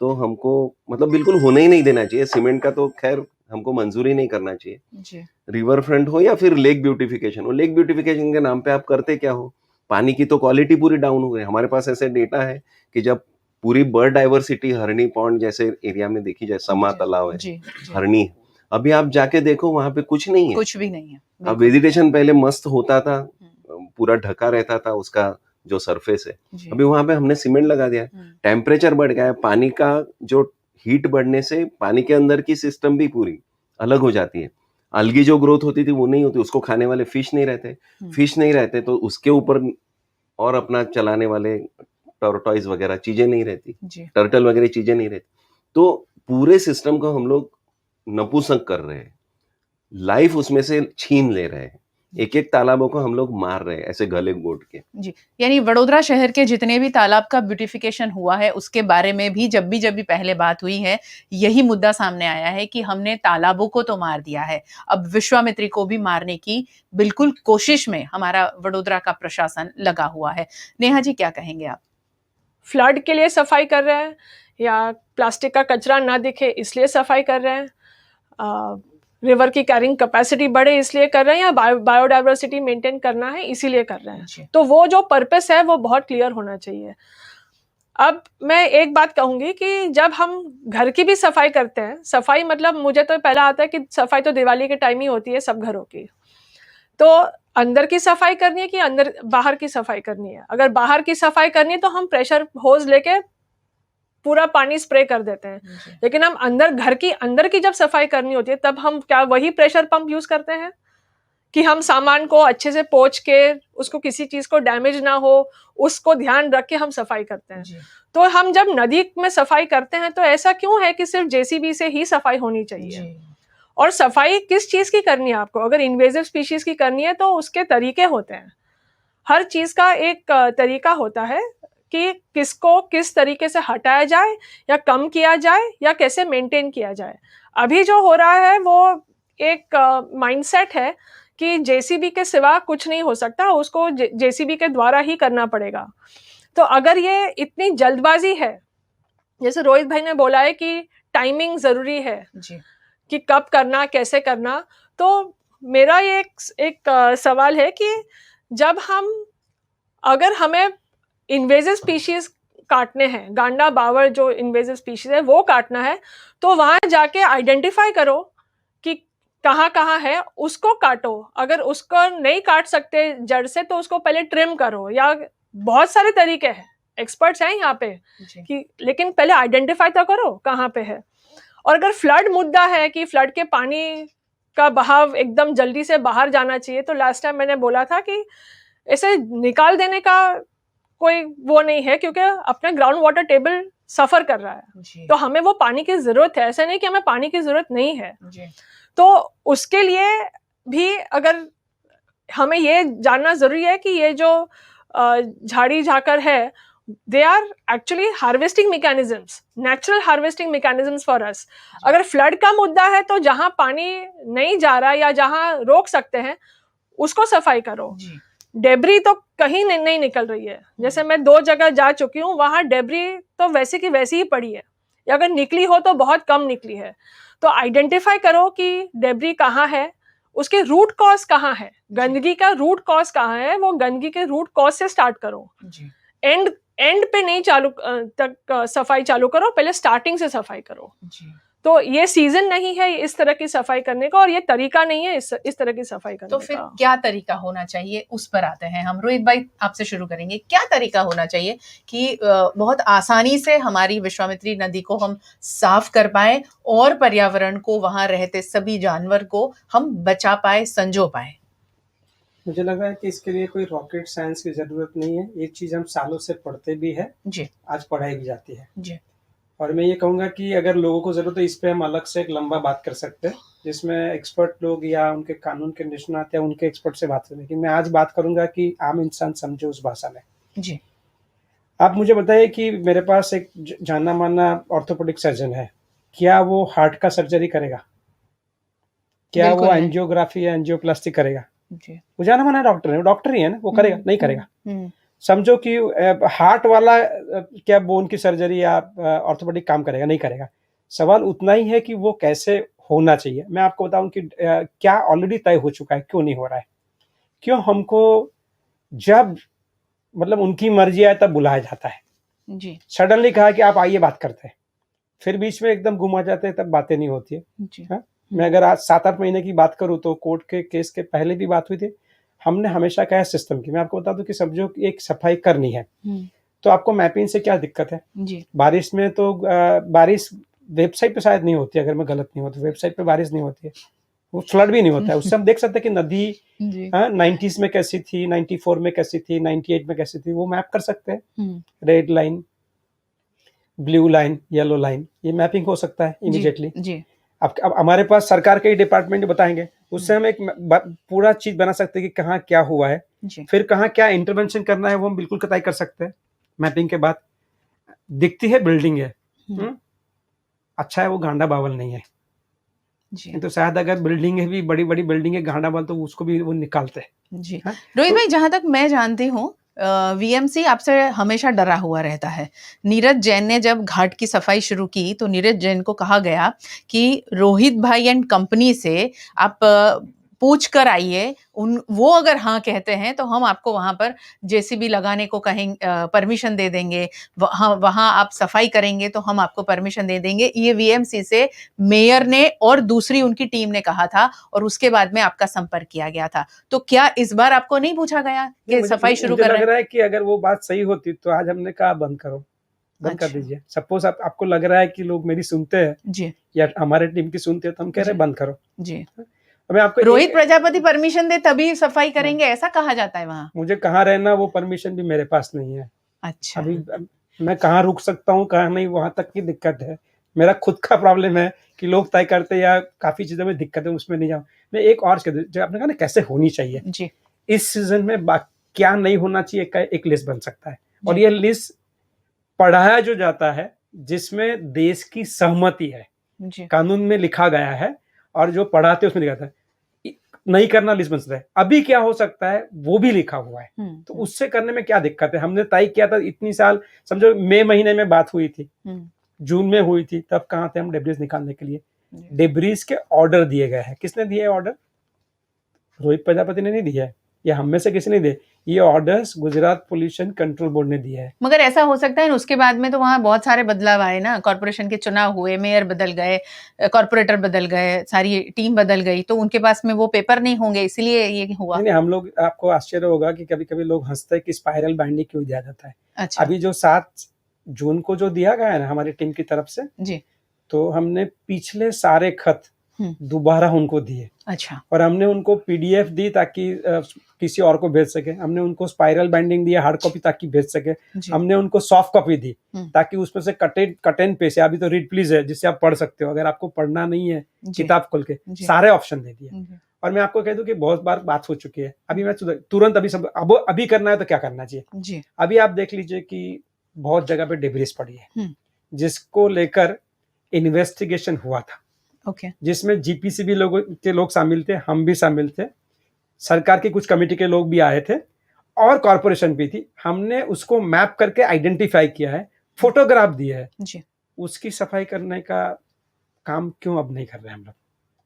तो हमको मतलब बिल्कुल होने ही नहीं देना चाहिए। सीमेंट का तो खैर हमको मंजूरी नहीं करना चाहिए। रिवर फ्रंट हो या फिर लेक ब्यूटिफिकेशन हो, लेक ब्यूटिफिकेशन के नाम पे आप करते क्या हो? पानी की तो क्वालिटी पूरी डाउन हो गई। हमारे पास ऐसे डेटा है कि जब पूरी बर्ड डाइवर्सिटी हरणी पॉन्ड जैसे एरिया में देखी जाए, समा तालाब है, हरणी है, अभी आप जाके देखो वहां पे कुछ नहीं है, कुछ भी नहीं है। अब वेजिटेशन पहले मस्त होता था, पूरा ढका रहता था उसका जो सरफेस है, अभी वहां पे हमने सीमेंट लगा दिया, टेम्परेचर बढ़ गया है, पानी का जो हीट बढ़ने से पानी के अंदर की सिस्टम भी पूरी अलग हो जाती है। अलगी जो ग्रोथ होती थी वो नहीं होती, उसको खाने वाले फिश नहीं रहते, तो उसके ऊपर और अपना चलाने वाले टॉर्टॉइज वगैरह चीजें नहीं रहती, टर्टल वगैरह चीजें नहीं रहती, तो पूरे सिस्टम को हम लोग नपुंसक कर रहे हैं, लाइफ उसमें से छीन ले रहे हैं, एक एक तालाबों को हम लोग मार रहे हैं ऐसे गले घोट के जी। यानी वडोदरा शहर के जितने भी तालाब का ब्यूटिफिकेशन हुआ है उसके बारे में भी जब भी पहले बात हुई है, यही मुद्दा सामने आया है कि हमने तालाबों को तो मार दिया है, अब विश्वामित्री को भी मारने की बिल्कुल कोशिश में हमारा वडोदरा का प्रशासन लगा हुआ है। नेहा जी क्या कहेंगे आप? फ्लड के लिए सफाई कर रहे हैं या प्लास्टिक का कचरा ना दिखे इसलिए सफाई कर रहे हैं? रिवर की कैरिंग कैपेसिटी बढ़े इसलिए कर रहे हैं, या बायोडाइवर्सिटी मेंटेन करना है इसीलिए कर रहे हैं। तो वो जो पर्पस है वो बहुत क्लियर होना चाहिए। अब मैं एक बात कहूंगी कि जब हम घर की भी सफाई करते हैं, सफाई मतलब मुझे तो पहला आता है कि सफाई तो दिवाली के टाइम ही होती है सब घरों की, तो अंदर की सफाई करनी है कि बाहर की सफाई करनी है। अगर बाहर की सफाई करनी है तो हम प्रेशर होज लेके पूरा पानी स्प्रे कर देते हैं, लेकिन हम घर की अंदर की जब सफाई करनी होती है तब हम क्या वही प्रेशर पंप यूज करते हैं कि हम सामान को अच्छे से पोंछ के उसको किसी चीज को डैमेज ना हो उसको ध्यान रख के हम सफाई करते हैं। तो हम जब नदी में सफाई करते हैं तो ऐसा क्यों है कि सिर्फ जेसीबी से ही सफाई होनी चाहिए? और सफाई किस चीज की करनी है आपको? अगर इन्वेजिव स्पीशीज की करनी है तो उसके तरीके होते हैं, हर चीज का एक तरीका होता है कि किसको किस तरीके से हटाया जाए या कम किया जाए या कैसे मेंटेन किया जाए। अभी जो हो रहा है वो एक माइंडसेट है कि जेसीबी के सिवा कुछ नहीं हो सकता, उसको जेसीबी के द्वारा ही करना पड़ेगा। तो अगर ये इतनी जल्दबाजी है, जैसे रोहित भाई ने बोला है कि टाइमिंग जरूरी है जी, कि कब करना कैसे करना, तो मेरा ये एक सवाल है कि जब अगर हमें इन्वेजिव स्पीशीज काटने हैं, गांडा बावर जो इन्वेजिव स्पीशीज है वो काटना है, तो वहां जाके आइडेंटिफाई करो कि कहाँ कहाँ है, उसको काटो। अगर उसको नहीं काट सकते जड़ से तो उसको पहले ट्रिम करो, या बहुत सारे तरीके हैं, एक्सपर्ट्स हैं यहाँ पे कि, लेकिन पहले आइडेंटिफाई तो करो कहाँ पे है। और अगर फ्लड मुद्दा है कि फ्लड के पानी का बहाव एकदम जल्दी से बाहर जाना चाहिए, तो लास्ट टाइम मैंने बोला था कि ऐसे निकाल देने का कोई वो नहीं है, क्योंकि अपना ग्राउंड वाटर टेबल सफर कर रहा है, तो हमें वो पानी की जरूरत है, ऐसा नहीं कि हमें पानी की जरूरत नहीं है। तो उसके लिए भी अगर हमें ये जानना जरूरी है कि ये जो झाड़ी झाकर है, they are actually harvesting mechanisms, natural harvesting mechanisms for us. अगर फ्लड का मुद्दा है तो जहां पानी नहीं जा रहा या जहां रोक सकते हैं उसको सफाई करो। डेब्री तो कहीं नहीं निकल रही है, जैसे मैं 2 जगह जा चुकी हूँ, वहां डेब्री तो वैसे की वैसी ही पड़ी है, या अगर निकली हो तो बहुत कम निकली है। तो आइडेंटिफाई करो कि डेब्री कहाँ है, उसके रूट कॉज कहाँ है, गंदगी का रूट कॉज कहाँ है, वो गंदगी के रूट कॉज से स्टार्ट करो। एंड पे नहीं तक सफाई चालू करो, पहले स्टार्टिंग से सफाई करो। तो ये सीजन नहीं है इस तरह की सफाई करने का, और ये तरीका नहीं है इस तरह की सफाई करने का। तो फिर क्या तरीका होना चाहिए, उस पर आते हैं हम। रोहित भाई आपसे शुरू करेंगे, क्या तरीका होना चाहिए कि बहुत आसानी से हमारी विश्वामित्री नदी को हम साफ कर पाए और पर्यावरण को, वहां रहते सभी जानवर को हम बचा पाए, संजो पाए? मुझे लगा है कि इसके लिए कोई रॉकेट साइंस की जरूरत नहीं है, एक चीज हम सालों से पढ़ते भी है जी, आज पढ़ाई भी जाती है जी। और मैं ये कहूँगा कि अगर लोगों को जरूरत है, इस पे हम अलग से एक लंबा बात कर सकते हैं, जिसमें एक्सपर्ट लोग या उनके कानून के निष्णात या उनके एक्सपर्ट से बात करें, लेकिन मैं आज बात करूंगा कि आम इंसान समझे उस भाषा में जी। आप मुझे बताइए कि मेरे पास एक जाना माना ऑर्थोपेडिक सर्जन है, क्या वो हार्ट का सर्जरी करेगा? क्या वो एंजियोग्राफी या एंजियोप्लास्टी करेगा? वो जाना माना डॉक्टर है, वो डॉक्टर ही है ना, वो करेगा? नहीं करेगा। समझो कि हार्ट वाला क्या बोन की सर्जरी या ऑर्थोपेडिक काम करेगा? नहीं करेगा। सवाल उतना ही है कि वो कैसे होना चाहिए। मैं आपको बताऊं कि क्या ऑलरेडी तय हो चुका है, क्यों नहीं हो रहा है, क्यों हमको जब मतलब उनकी मर्जी आए तब बुलाया जाता है जी। सडनली कहा कि आप आइए बात करते हैं, फिर बीच में एकदम घुमा जाते हैं, तब बातें नहीं होती है जी। मैं अगर आज 7-8 महीने की बात करूं तो कोर्ट के केस के पहले भी बात हुई थी। हमने हमेशा कहा सिस्टम की, मैं आपको बता दूं कि समझो कि एक सफाई करनी है तो आपको मैपिंग से क्या दिक्कत है जी। बारिश में तो बारिश वेबसाइट पे शायद नहीं होती, अगर मैं गलत नहीं हूं तो वेबसाइट पे बारिश नहीं होती है, वो फ्लड भी नहीं होता है। उससे हम देख सकते हैं कि नदी 90s में कैसी थी, 94 में कैसी थी, 98 में कैसी थी, वो मैप कर सकते हैं। Red line, blue line, yellow line, ये मैपिंग हो सकता है इमीडिएटली। अब हमारे पास सरकार के ही डिपार्टमेंट बताएंगे, उससे हम एक पूरा चीज बना सकते हैं कि कहाँ क्या हुआ है, फिर कहाँ क्या इंटरवेंशन करना है, वो हम बिल्कुल कतई कर सकते हैं। मैपिंग के बाद दिखती है बिल्डिंग है, अच्छा है वो गांडा बावल नहीं है जी। तो शायद अगर बिल्डिंग है भी बड़ी बड़ी बिल्डिंग है गांडा बावल, तो उसको भी वो निकालते हैं जी। रोहित भाई, जहां तक मैं जानती हूँ वीएमसी आपसे हमेशा डरा हुआ रहता है। नीरज जैन ने जब घाट की सफाई शुरू की तो नीरज जैन को कहा गया कि रोहित भाई एंड कंपनी से आप पूछ कर आइए, वो अगर हाँ कहते हैं तो हम आपको वहां पर जेसीबी लगाने को कहेंगे, परमिशन दे देंगे, वहां आप सफाई करेंगे तो हम आपको परमिशन दे देंगे। ये वीएमसी से मेयर ने और दूसरी उनकी टीम ने कहा था और उसके बाद में आपका संपर्क किया गया था। तो क्या इस बार आपको नहीं पूछा गया कि सफाई शुरू कर रहे हैं? लग रहा है कि अगर वो बात सही होती तो आज हमने कहा बंद करो, बंद कर दीजिए। सपोज आपको लग रहा है कि लोग मेरी सुनते हैं जी, या हमारे टीम की सुनते हैं तो हम कह रहे हैं बंद करो जी। मैं आपको रोहित प्रजापति परमिशन दे तभी सफाई करेंगे ऐसा कहा जाता है वहां। मुझे कहाँ रहना वो परमिशन भी मेरे पास नहीं है। अच्छा, अभी मैं कहाँ रुक सकता हूँ कहाँ नहीं, वहां तक की दिक्कत है। मेरा खुद का प्रॉब्लम है कि लोग तय करते या काफी चीजों में दिक्कत है, उसमें नहीं जाऊँ मैं। एक और जो आपने कहा ना कैसे होनी चाहिए जी, इस सीजन में क्या नहीं होना चाहिए का एक लिस्ट बन सकता है और ये लिस्ट पढ़ाया जो जाता है जिसमें देश की सहमति है जी, कानून में लिखा गया है और जो पढ़ाते उसमें लिखा था नहीं करना लिस्ट बन सकता है। अभी क्या हो सकता है वो भी लिखा हुआ है, तो उससे करने में क्या दिक्कत है। हमने तय किया था इतनी साल, समझो मई महीने में बात हुई थी, जून में हुई थी, तब कहाँ थे हम डेब्रीज निकालने के लिए। डेब्रीज के ऑर्डर दिए गए हैं। किसने दिए ऑर्डर? रोहित प्रजापति ने नहीं दिया है या हम में से किसी ने दिए। ये orders Gujarat pollution control board ने दिया है। मगर ऐसा हो सकता है उसके बाद में तो वहाँ बहुत सारे बदलाव आए ना, कॉर्पोरेशन के चुनाव हुए, मेयर बदल गए, कॉर्पोरेटर बदल गए, सारी टीम बदल गई, तो उनके पास में वो पेपर नहीं होंगे, इसलिए ये हुआ। नहीं, हम लोग, आपको आश्चर्य होगा कि कभी कभी लोग हंसते हैं कि स्पाइरल बाइंडिंग क्यों दिया जाता है। अच्छा। अभी जो 7 जून को जो दिया गया है ना हमारी टीम की तरफ से जी, तो हमने पिछले सारे खत दोबारा उनको दिए। अच्छा। और हमने उनको पीडीएफ दी ताकि किसी और को भेज सके। हमने उनको स्पाइरल बाइंडिंग दिया हार्ड कॉपी ताकि भेज सके। हमने उनको सॉफ्ट कॉपी दी ताकि उसमें से कट एंड पेस्ट, अभी तो रीड प्लीज है जिससे आप पढ़ सकते हो, अगर आपको पढ़ना नहीं है किताब खोल के, सारे ऑप्शन दे दिए। और मैं आपको कह दूं कि बहुत बार बात हो चुकी है। अभी मैं तुरंत अभी करना है तो क्या करना चाहिए जी। अभी आप देख लीजिए कि बहुत जगह पे डिब्रीज पड़ी है जिसको लेकर इन्वेस्टिगेशन हुआ था। Okay. जिसमें जीपीसीबी लोग शामिल थे, हम भी शामिल थे, सरकार की कुछ कमेटी के लोग भी आए थे और कॉर्पोरेशन भी थी। हमने उसको मैप करके आइडेंटिफाई किया है, फोटोग्राफ दिए है जी। उसकी सफाई करने का काम क्यों अब नहीं कर रहे हम लोग?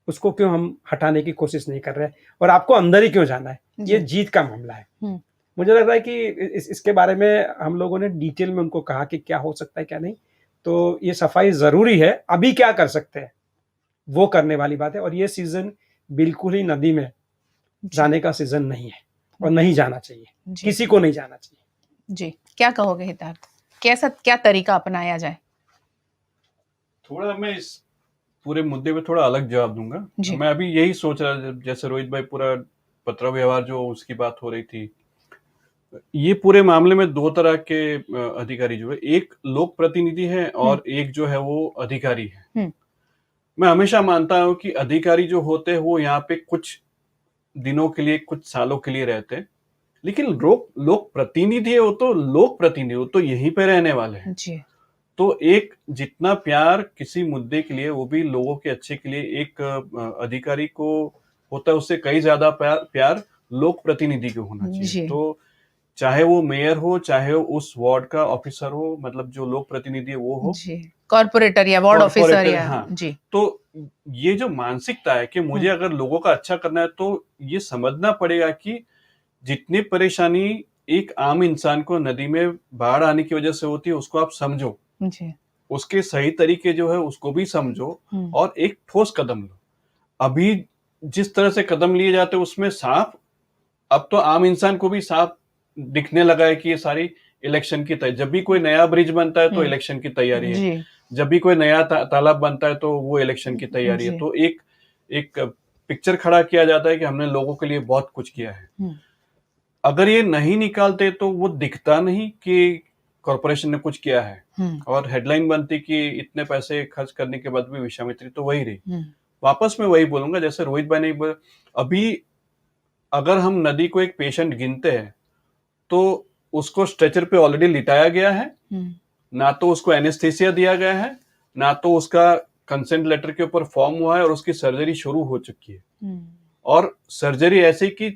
उसको क्यों हम हटाने की कोशिश नहीं कर रहे? और आपको अंदर ही क्यों जाना है? ये जीत का मामला है। मुझे लग रहा है कि इसके बारे में हम लोगों ने डिटेल में उनको कहा कि क्या हो सकता है क्या नहीं। तो ये सफाई जरूरी है। अभी क्या कर सकते हैं वो करने वाली बात है। और ये सीजन बिल्कुल ही नदी में जाने का सीजन नहीं है और नहीं जाना चाहिए, किसी को नहीं जाना चाहिए जी। क्या कहोगे हितार्थ, क्या तरीका अपनाया जाए? थोड़ा मैं इस पूरे मुद्दे पे थोड़ा अलग जवाब दूंगा। मैं अभी यही सोच रहा, जैसे रोहित भाई पूरा पत्र व्यवहार जो उसकी बात हो रही थी, ये पूरे मामले में 2 तरह के अधिकारी जो है, एक लोक प्रतिनिधि है और एक जो है वो अधिकारी है। मैं हमेशा मानता हूं कि अधिकारी जो होते हैं वो यहाँ पे कुछ दिनों के लिए, कुछ सालों के लिए रहते हैं, लेकिन लोक प्रतिनिधि है वो तो लोक प्रतिनिधि, वो तो यहीं पे रहने वाले हैं जी। तो एक जितना प्यार किसी मुद्दे के लिए, वो भी लोगों के अच्छे के लिए एक अधिकारी को होता है, उससे कई ज्यादा प्यार लोक प्रतिनिधि को होना चाहिए। तो चाहे वो मेयर हो, चाहे वो उस वार्ड का ऑफिसर हो, मतलब जो लोक प्रतिनिधि है वो हो, कॉर्पोरेटर या वार्ड ऑफिसर या हाँ जी। तो ये जो मानसिकता है कि मुझे अगर लोगों का अच्छा करना है तो ये समझना पड़ेगा कि जितनी परेशानी एक आम इंसान को नदी में बाढ़ आने की वजह से होती है उसको आप समझो जी। उसके सही तरीके जो है उसको भी समझो और एक ठोस कदम लो। अभी जिस तरह से कदम लिए जाते हैं उसमें साफ, अब तो आम इंसान को भी साफ दिखने लगा है कि ये सारी इलेक्शन की तैयारी। जब भी कोई नया ब्रिज बनता है तो इलेक्शन की तैयारी है, जब भी कोई नया तालाब बनता है तो वो इलेक्शन की तैयारी है। तो एक पिक्चर खड़ा किया जाता है कि हमने लोगों के लिए बहुत कुछ किया है। अगर ये नहीं निकालते तो वो दिखता नहीं कि कॉर्पोरेशन ने कुछ किया है और हेडलाइन बनती कि इतने पैसे खर्च करने के बाद भी विश्वामित्री तो वही रही। वापस मैं वही बोलूंगा जैसे रोहित भाई ने बोला, अभी अगर हम नदी को एक पेशेंट गिनते हैं तो उसको स्ट्रेचर पे ऑलरेडी लिटाया गया है, ना तो उसको एनेस्थीसिया दिया गया है, ना तो उसका कंसेंट लेटर के ऊपर फॉर्म हुआ है और उसकी सर्जरी शुरू हो चुकी है। और सर्जरी ऐसी कि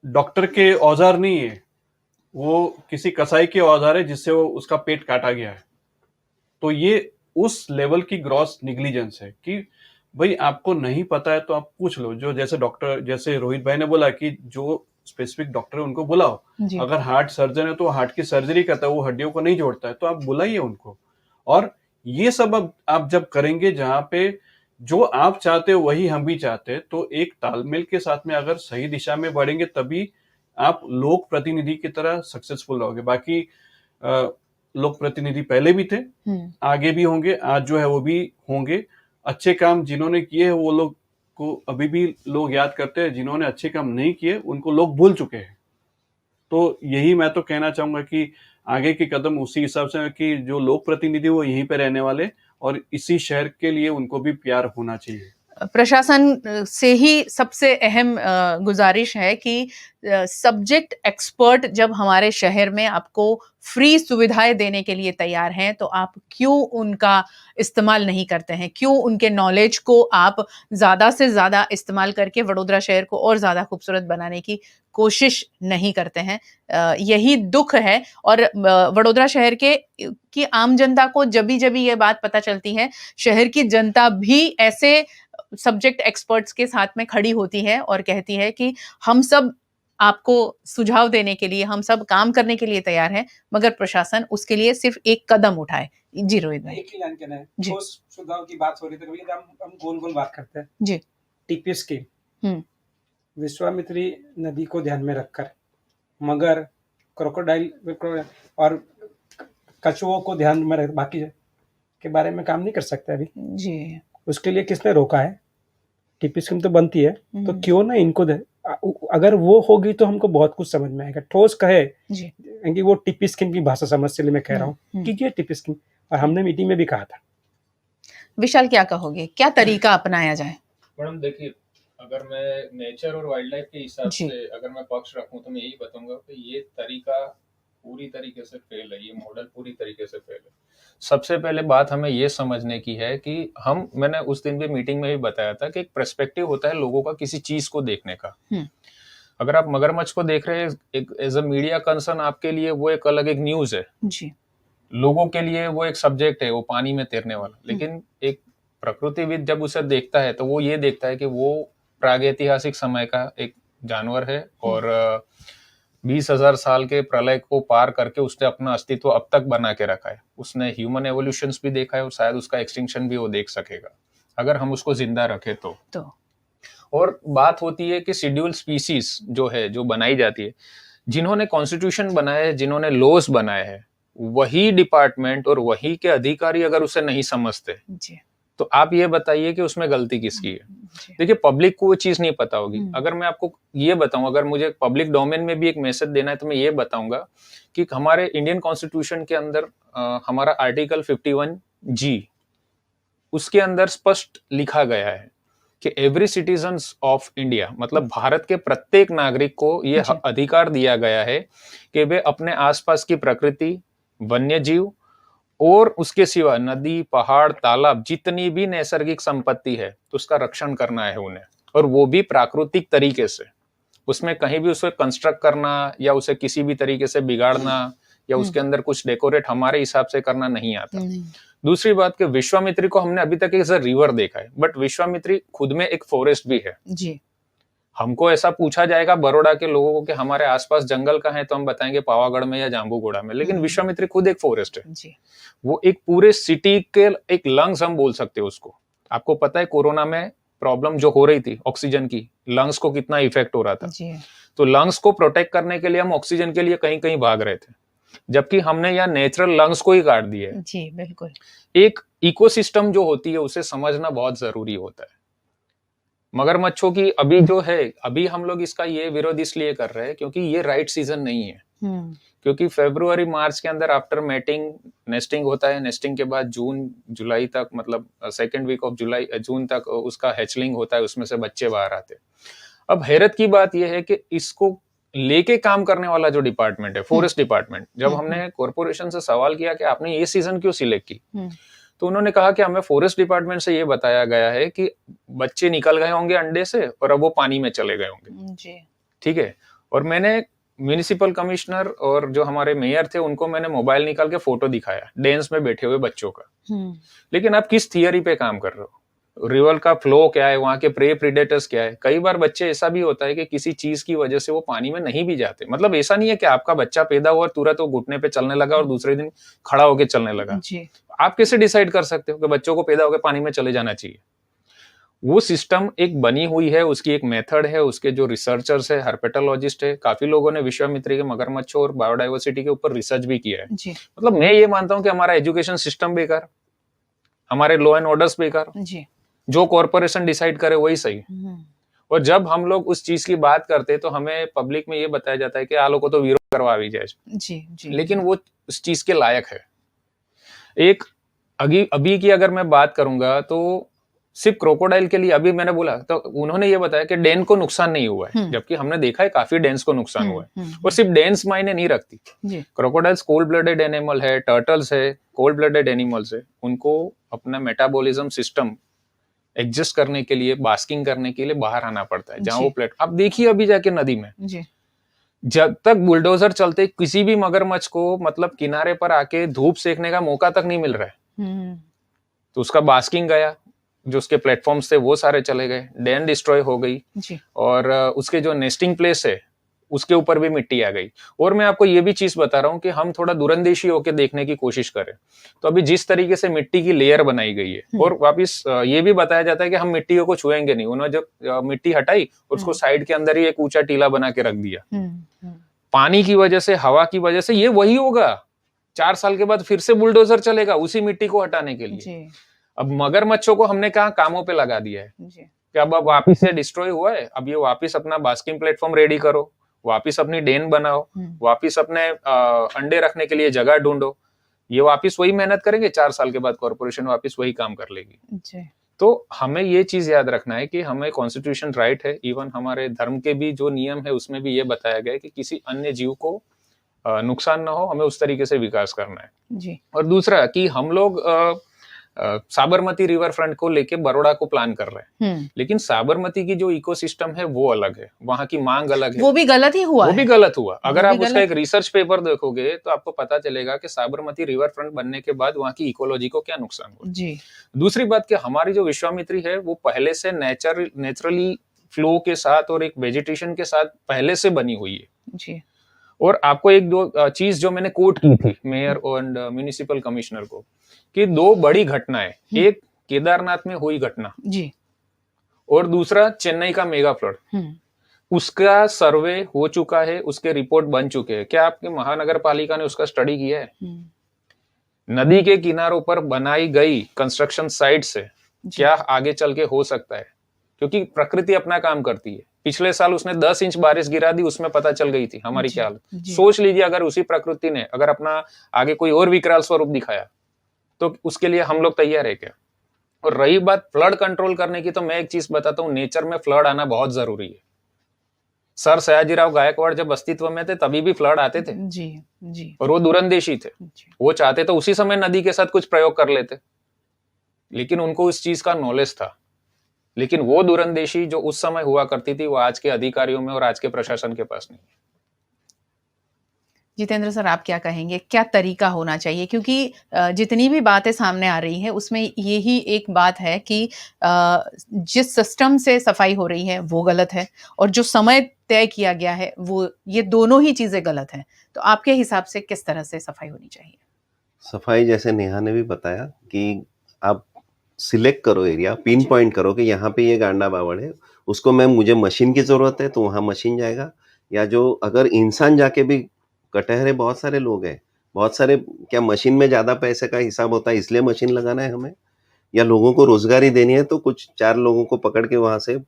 डॉक्टर के औजार नहीं है, वो किसी कसाई के औजार है जिससे वो उसका पेट काटा गया है। तो ये उस लेवल की ग्रॉस निग्लिजेंस है कि भाई आपको नहीं पता है तो आप पूछ लो। जो जैसे डॉक्टर, जैसे रोहित भाई ने बोला कि जो स्पेसिफिक डॉक्टर है उनको बुलाओ। अगर हार्ट सर्जन है तो हार्ट की सर्जरी करता है, वो हड्डियों को नहीं जोड़ता है, तो आप बुलाइए उनको। और ये सब अब आप जब करेंगे, जहां पे जो आप चाहते हो वही हम भी चाहते हैं, तो एक तालमेल के साथ में अगर सही दिशा में बढ़ेंगे तभी आप लोक प्रतिनिधि की तरह सक्सेसफुल रहोगे। बाकी लोक प्रतिनिधि पहले भी थे, आगे भी होंगे, आज जो है वो भी होंगे। अच्छे काम जिन्होंने किए हैं वो लोग को अभी भी लोग याद करते हैं, जिन्होंने अच्छे काम नहीं किए उनको लोग भूल चुके हैं। तो यही मैं तो कहना चाहूंगा कि आगे के कदम उसी हिसाब से कि जो लोक प्रतिनिधि वो यहीं पे रहने वाले और इसी शहर के लिए उनको भी प्यार होना चाहिए। प्रशासन से ही सबसे अहम गुजारिश है कि सब्जेक्ट एक्सपर्ट जब हमारे शहर में आपको फ्री सुविधाएं देने के लिए तैयार हैं, तो आप क्यों उनका इस्तेमाल नहीं करते हैं? क्यों उनके नॉलेज को आप ज़्यादा से ज़्यादा इस्तेमाल करके वडोदरा शहर को और ज़्यादा खूबसूरत बनाने की कोशिश नहीं करते हैं? यही दुख है। और वडोदरा शहर की आम जनता को जभी ये बात पता चलती है, शहर की जनता भी ऐसे सब्जेक्ट एक्सपर्ट्स के साथ में खड़ी होती है और कहती है कि हम सब आपको सुझाव देने के लिए, हम सब काम करने के लिए तैयार हैं, मगर प्रशासन उसके लिए सिर्फ एक कदम उठाए। जी रोहित भाई। एक ही लाइन कहना है, जी। ठोस सुझाव की बात हो रही थी, कभी हम गोल बात करते हैं। जी। टीपी स्कीम, विश्वामित्री नदी को ध्यान में रखकर, मगर क्रोकोडाइल और कछुओं को ध्यान में रख बाकी के बारे में काम नहीं कर सकते अभी जी। उसके लिए किसने रोका है? टीपी स्कीम तो बनती है, तो क्यों ना इनको अगर वो होगी तो हमको बहुत कुछ समझ में आएगा। ठोस कहे कि वो टीपी स्कीम की भाषा समझ से लिए मैं कह रहा हूँ कि ये टीपी स्कीम, और हमने मीटिंग में भी कहा था। विशाल क्या कहोगे, क्या तरीका अपनाया जाए? मैडम देखिए, अगर मैं नेचर और वाइल्ड लाइफ के हिसाब से अगर मैं पक्ष रखूं तो मैं यही बताऊंगा कि ये तरीका पूरी तरीके से फेल है, ये मॉडल पूरी तरीके से फेल है। सबसे पहले बात हमें ये समझने की है कि मैंने उस दिन भी मीटिंग में भी बताया था कि एक पर्सपेक्टिव होता है लोगों का किसी चीज को देखने का। अगर आप मगरमच्छ को देख रहे हैं एक एज अ मीडिया कंसर्न, आपके लिए वो एक अलग एक न्यूज है जी। लोगों के लिए वो एक सब्जेक्ट है, वो पानी में तैरने वाला। लेकिन एक प्रकृतिविद जब उसे देखता है तो वो ये देखता है कि वो प्रागैतिहासिक समय का एक जानवर है और 20,000 साल के प्रलय को पार करके उसने अपना अस्तित्व अब तक बना के रखा है। उसने ह्यूमन एवोल्यूशंस भी देखा है और शायद उसका एक्सटिंक्शन भी वो देख सकेगा अगर हम उसको जिंदा रखें तो। और बात होती है कि शेड्यूल स्पीसीज जो है, जो बनाई जाती है, जिन्होंने कॉन्स्टिट्यूशन बनाया है, जिन्होंने लॉज बनाए हैं, वही डिपार्टमेंट और वही के अधिकारी अगर उसे नहीं समझते जी, तो आप ये बताइए कि उसमें गलती किसकी है। देखिए, पब्लिक को वो चीज नहीं पता होगी। अगर मैं आपको ये बताऊं, अगर मुझे पब्लिक डोमेन में भी एक मैसेज देना है तो मैं ये बताऊंगा कि हमारे इंडियन कॉन्स्टिट्यूशन के अंदर हमारा आर्टिकल 51G, उसके अंदर स्पष्ट लिखा गया है कि एवरी सिटीजन ऑफ इंडिया, मतलब भारत के प्रत्येक नागरिक को ये अधिकार दिया गया है कि वे अपने आसपास की प्रकृति, वन्य जीव और उसके सिवा नदी, पहाड़, तालाब, जितनी भी नैसर्गिक संपत्ति है तो उसका रक्षण करना है उन्हें, और वो भी प्राकृतिक तरीके से। उसमें कहीं भी उसे कंस्ट्रक्ट करना या उसे किसी भी तरीके से बिगाड़ना या उसके अंदर कुछ डेकोरेट हमारे हिसाब से करना नहीं आता। दूसरी बात कि विश्वामित्री को हमने अभी तक एज अ रिवर देखा है, बट विश्वामित्री खुद में एक फॉरेस्ट भी है जी। हमको ऐसा पूछा जाएगा बड़ौदा के लोगों को कि हमारे आसपास जंगल कहाँ है, तो हम बताएंगे पावागढ़ में या जाम्बूगोड़ा में, लेकिन विश्वामित्री खुद एक फॉरेस्ट है जी। वो एक पूरे सिटी के एक लंग्स हम बोल सकते हैं उसको। आपको पता है कोरोना में प्रॉब्लम जो हो रही थी ऑक्सीजन की, लंग्स को कितना इफेक्ट हो रहा था जी। तो लंग्स को प्रोटेक्ट करने के लिए हम ऑक्सीजन के लिए कहीं कहीं भाग रहे थे, जबकि हमने यहाँ नेचुरल लंग्स को ही काट दिया है जी। बिल्कुल, एक इकोसिस्टम जो होती है उसे समझना बहुत जरूरी होता है। मगरमच्छों की अभी जो है, अभी हम लोग इसका ये विरोध इसलिए कर रहे हैं क्योंकि ये राइट सीजन नहीं है। क्योंकि फरवरी मार्च के अंदर आफ्टर मैटिंग नेस्टिंग होता है, नेस्टिंग के बाद जून जुलाई तक, मतलब सेकेंड वीक ऑफ जून तक उसका हैचलिंग होता है, उसमें से बच्चे बाहर आते हैं। अब हैरत की बात यह है कि इसको लेके काम करने वाला जो डिपार्टमेंट है, फॉरेस्ट डिपार्टमेंट, जब हमने कॉर्पोरेशन से सवाल किया कि आपने ये सीजन क्यों सिलेक्ट की, तो उन्होंने कहा कि हमें फॉरेस्ट डिपार्टमेंट से ये बताया गया है कि बच्चे निकल गए होंगे अंडे से और अब वो पानी में चले गए होंगे। ठीक है, और मैंने म्यूनिसिपल कमिश्नर और जो हमारे मेयर थे उनको मैंने मोबाइल निकाल के फोटो दिखाया डेंस में बैठे हुए बच्चों का। लेकिन आप किस थियरी पे काम कर रहे हो? रिवर का फ्लो क्या है, वहां के प्रे प्रीडेटर्स क्या है? कई बार बच्चे ऐसा भी होता है कि किसी चीज की वजह से वो पानी में नहीं भी जाते। मतलब ऐसा नहीं है कि आपका बच्चा पैदा हुआ और तुरंत वो घुटने पे चलने लगा और दूसरे दिन खड़ा होकर चलने लगा। आप कैसे डिसाइड कर सकते हो कि बच्चों को पैदा होकर पानी में चले जाना चाहिए? वो सिस्टम एक बनी हुई है, उसकी एक मेथड है, उसके जो रिसर्चर्स है, हर्पेटोलॉजिस्ट है, काफी लोगों ने विश्वामित्री के मगरमच्छों और बायोडाइवर्सिटी के ऊपर रिसर्च भी किया है। मतलब मैं ये मानता हूं कि हमारा एजुकेशन सिस्टम बेकार, हमारे लॉ एंड ऑर्डर्स बेकार, जो कॉर्पोरेशन डिसाइड करे वही सही। और जब हम लोग उस चीज की बात करते हैं तो हमें पब्लिक में ये बताया जाता है कि आलो को तो विरोध करवा भी जाए, लेकिन वो उस चीज के लायक है। एक अभी की अगर मैं बात करूंगा तो सिर्फ क्रोकोडाइल के लिए, अभी मैंने बोला तो उन्होंने ये बताया कि डेन को नुकसान नहीं हुआ है, जबकि हमने देखा है काफी डेंस को नुकसान हुआ है। और सिर्फ डेंस मायने नहीं रखती, क्रोकोडाइल्स कोल्ड ब्लडेड एनिमल है, टर्टल्स है, कोल्ड ब्लडेड एनिमल्स है, उनको अपना मेटाबॉलिज्म सिस्टम एडजस्ट करने के लिए, बास्किंग करने के लिए बाहर आना पड़ता है, जहां वो प्लेट आप देखिए अभी जाके नदी में जब तक बुलडोजर चलते किसी भी मगरमच्छ को मतलब किनारे पर आके धूप सेकने का मौका तक नहीं मिल रहा है, तो उसका बास्किंग गया, जो उसके प्लेटफॉर्म्स थे वो सारे चले गए, डैन डिस्ट्रॉय हो गई और उसके जो नेस्टिंग प्लेस है उसके ऊपर भी मिट्टी आ गई। और मैं आपको ये भी चीज बता रहा हूँ कि हम थोड़ा दूरंदेशी होकर देखने की कोशिश करें तो अभी जिस तरीके से मिट्टी की लेयर बनाई गई है, और वापिस ये भी बताया जाता है कि हम मिट्टियों को छुएंगे नहीं, उन्होंने जब मिट्टी हटाई उसको साइड के अंदर ही एक ऊंचा टीला बना के रख दिया। पानी की वजह से, हवा की वजह से ये वही होगा, 4 साल के बाद फिर से बुलडोजर चलेगा उसी मिट्टी को हटाने के लिए। अब मगरमच्छों को हमने कहा कामों पे लगा दिया है कि अब वापिस से डिस्ट्रॉय हुआ है, अब ये वापिस अपना बास्किंग प्लेटफॉर्म रेडी करो, वापिस अपनी डेन बनाओ, वापिस अपने अंडे रखने के लिए जगह ढूंढो। ये वापिस वही मेहनत करेंगे, 4 साल के बाद कॉर्पोरेशन वापिस वही काम कर लेगी। तो हमें ये चीज याद रखना है कि हमें कॉन्स्टिट्यूशन राइट है, इवन हमारे धर्म के भी जो नियम है उसमें भी ये बताया गया है कि किसी अन्य जीव को नुकसान ना हो, हमें उस तरीके से विकास करना है। और दूसरा कि हम लोग साबरमती रिवर फ्रंट को लेके बड़ौदा को प्लान कर रहे हैं, लेकिन साबरमती की जो इकोसिस्टम है वो अलग है, वहां की मांग अलग है। वो भी गलत ही हुआ, वो भी गलत हुआ। अगर आप उसका एक रिसर्च पेपर देखोगे तो आपको पता चलेगा कि साबरमती रिवर फ्रंट बनने के बाद वहां की इकोलॉजी को क्या नुकसान हुआ। दूसरी बात कि हमारी जो विश्वामित्री है वो पहले से नेचुरली फ्लो के साथ और एक वेजिटेशन के साथ पहले से बनी हुई है। और आपको एक दो चीज जो मैंने कोट की थी मेयर और म्युनिसिपल कमिश्नर को, कि 2 बड़ी घटनाएं, एक केदारनाथ में हुई घटना और दूसरा चेन्नई का मेगा फ्लड, उसका सर्वे हो चुका है, उसके रिपोर्ट बन चुके हैं। क्या आपके महानगर पालिका ने उसका स्टडी किया है? नदी के किनारों पर बनाई गई कंस्ट्रक्शन साइट से क्या आगे चल के हो सकता है? क्योंकि प्रकृति अपना काम करती है। पिछले साल उसने 10 इंच बारिश गिरा दी, उसमें पता चल गई थी हमारी क्या हालत। सोच लीजिए अगर उसी प्रकृति ने अगर अपना आगे कोई और विकराल स्वरूप दिखाया तो उसके लिए हम लोग तैयार है क्या? और रही बात फ्लड कंट्रोल करने की, तो मैं एक चीज बताता हूँ, नेचर में फ्लड आना बहुत जरूरी है। सर सयाजीराव गायकवाड़ जब अस्तित्व में थे तभी भी फ्लड आते थे और वो दूरंदेशी थे, वो चाहते तो उसी समय नदी के साथ कुछ प्रयोग कर लेते, लेकिन उनको उस चीज का नॉलेज था। लेकिन वो दूरंदेशी जो उस समय हुआ करती थी वो आज के अधिकारियों में और आज के प्रशासन के पास नहीं है। जितेंद्र सर, आप क्या कहेंगे, क्या तरीका होना चाहिए? क्योंकि जितनी भी बातें सामने आ रही हैं उसमें यही एक बात है कि जिस सिस्टम से सफाई हो रही है वो गलत है और जो समय तय किया गया है वो, ये दोनों ही चीजें गलत हैं। तो आपके हिसाब से किस तरह से सफाई होनी चाहिए? सफाई जैसे नेहा ने भी बताया कि आप सिलेक्ट करो एरिया, पिन पॉइंट करो कि यहाँ पे ये गांडा बावड़ है, उसको मुझे मशीन की जरूरत है तो वहाँ मशीन जाएगा। या जो अगर इंसान जाके भी कटहरे, बहुत सारे लोग हैं, बहुत सारे, क्या मशीन में ज्यादा पैसे का हिसाब होता है इसलिए मशीन लगाना है हमें, या लोगों को रोजगारी देनी है तो कुछ 4 लोगों को पकड़ के वहां से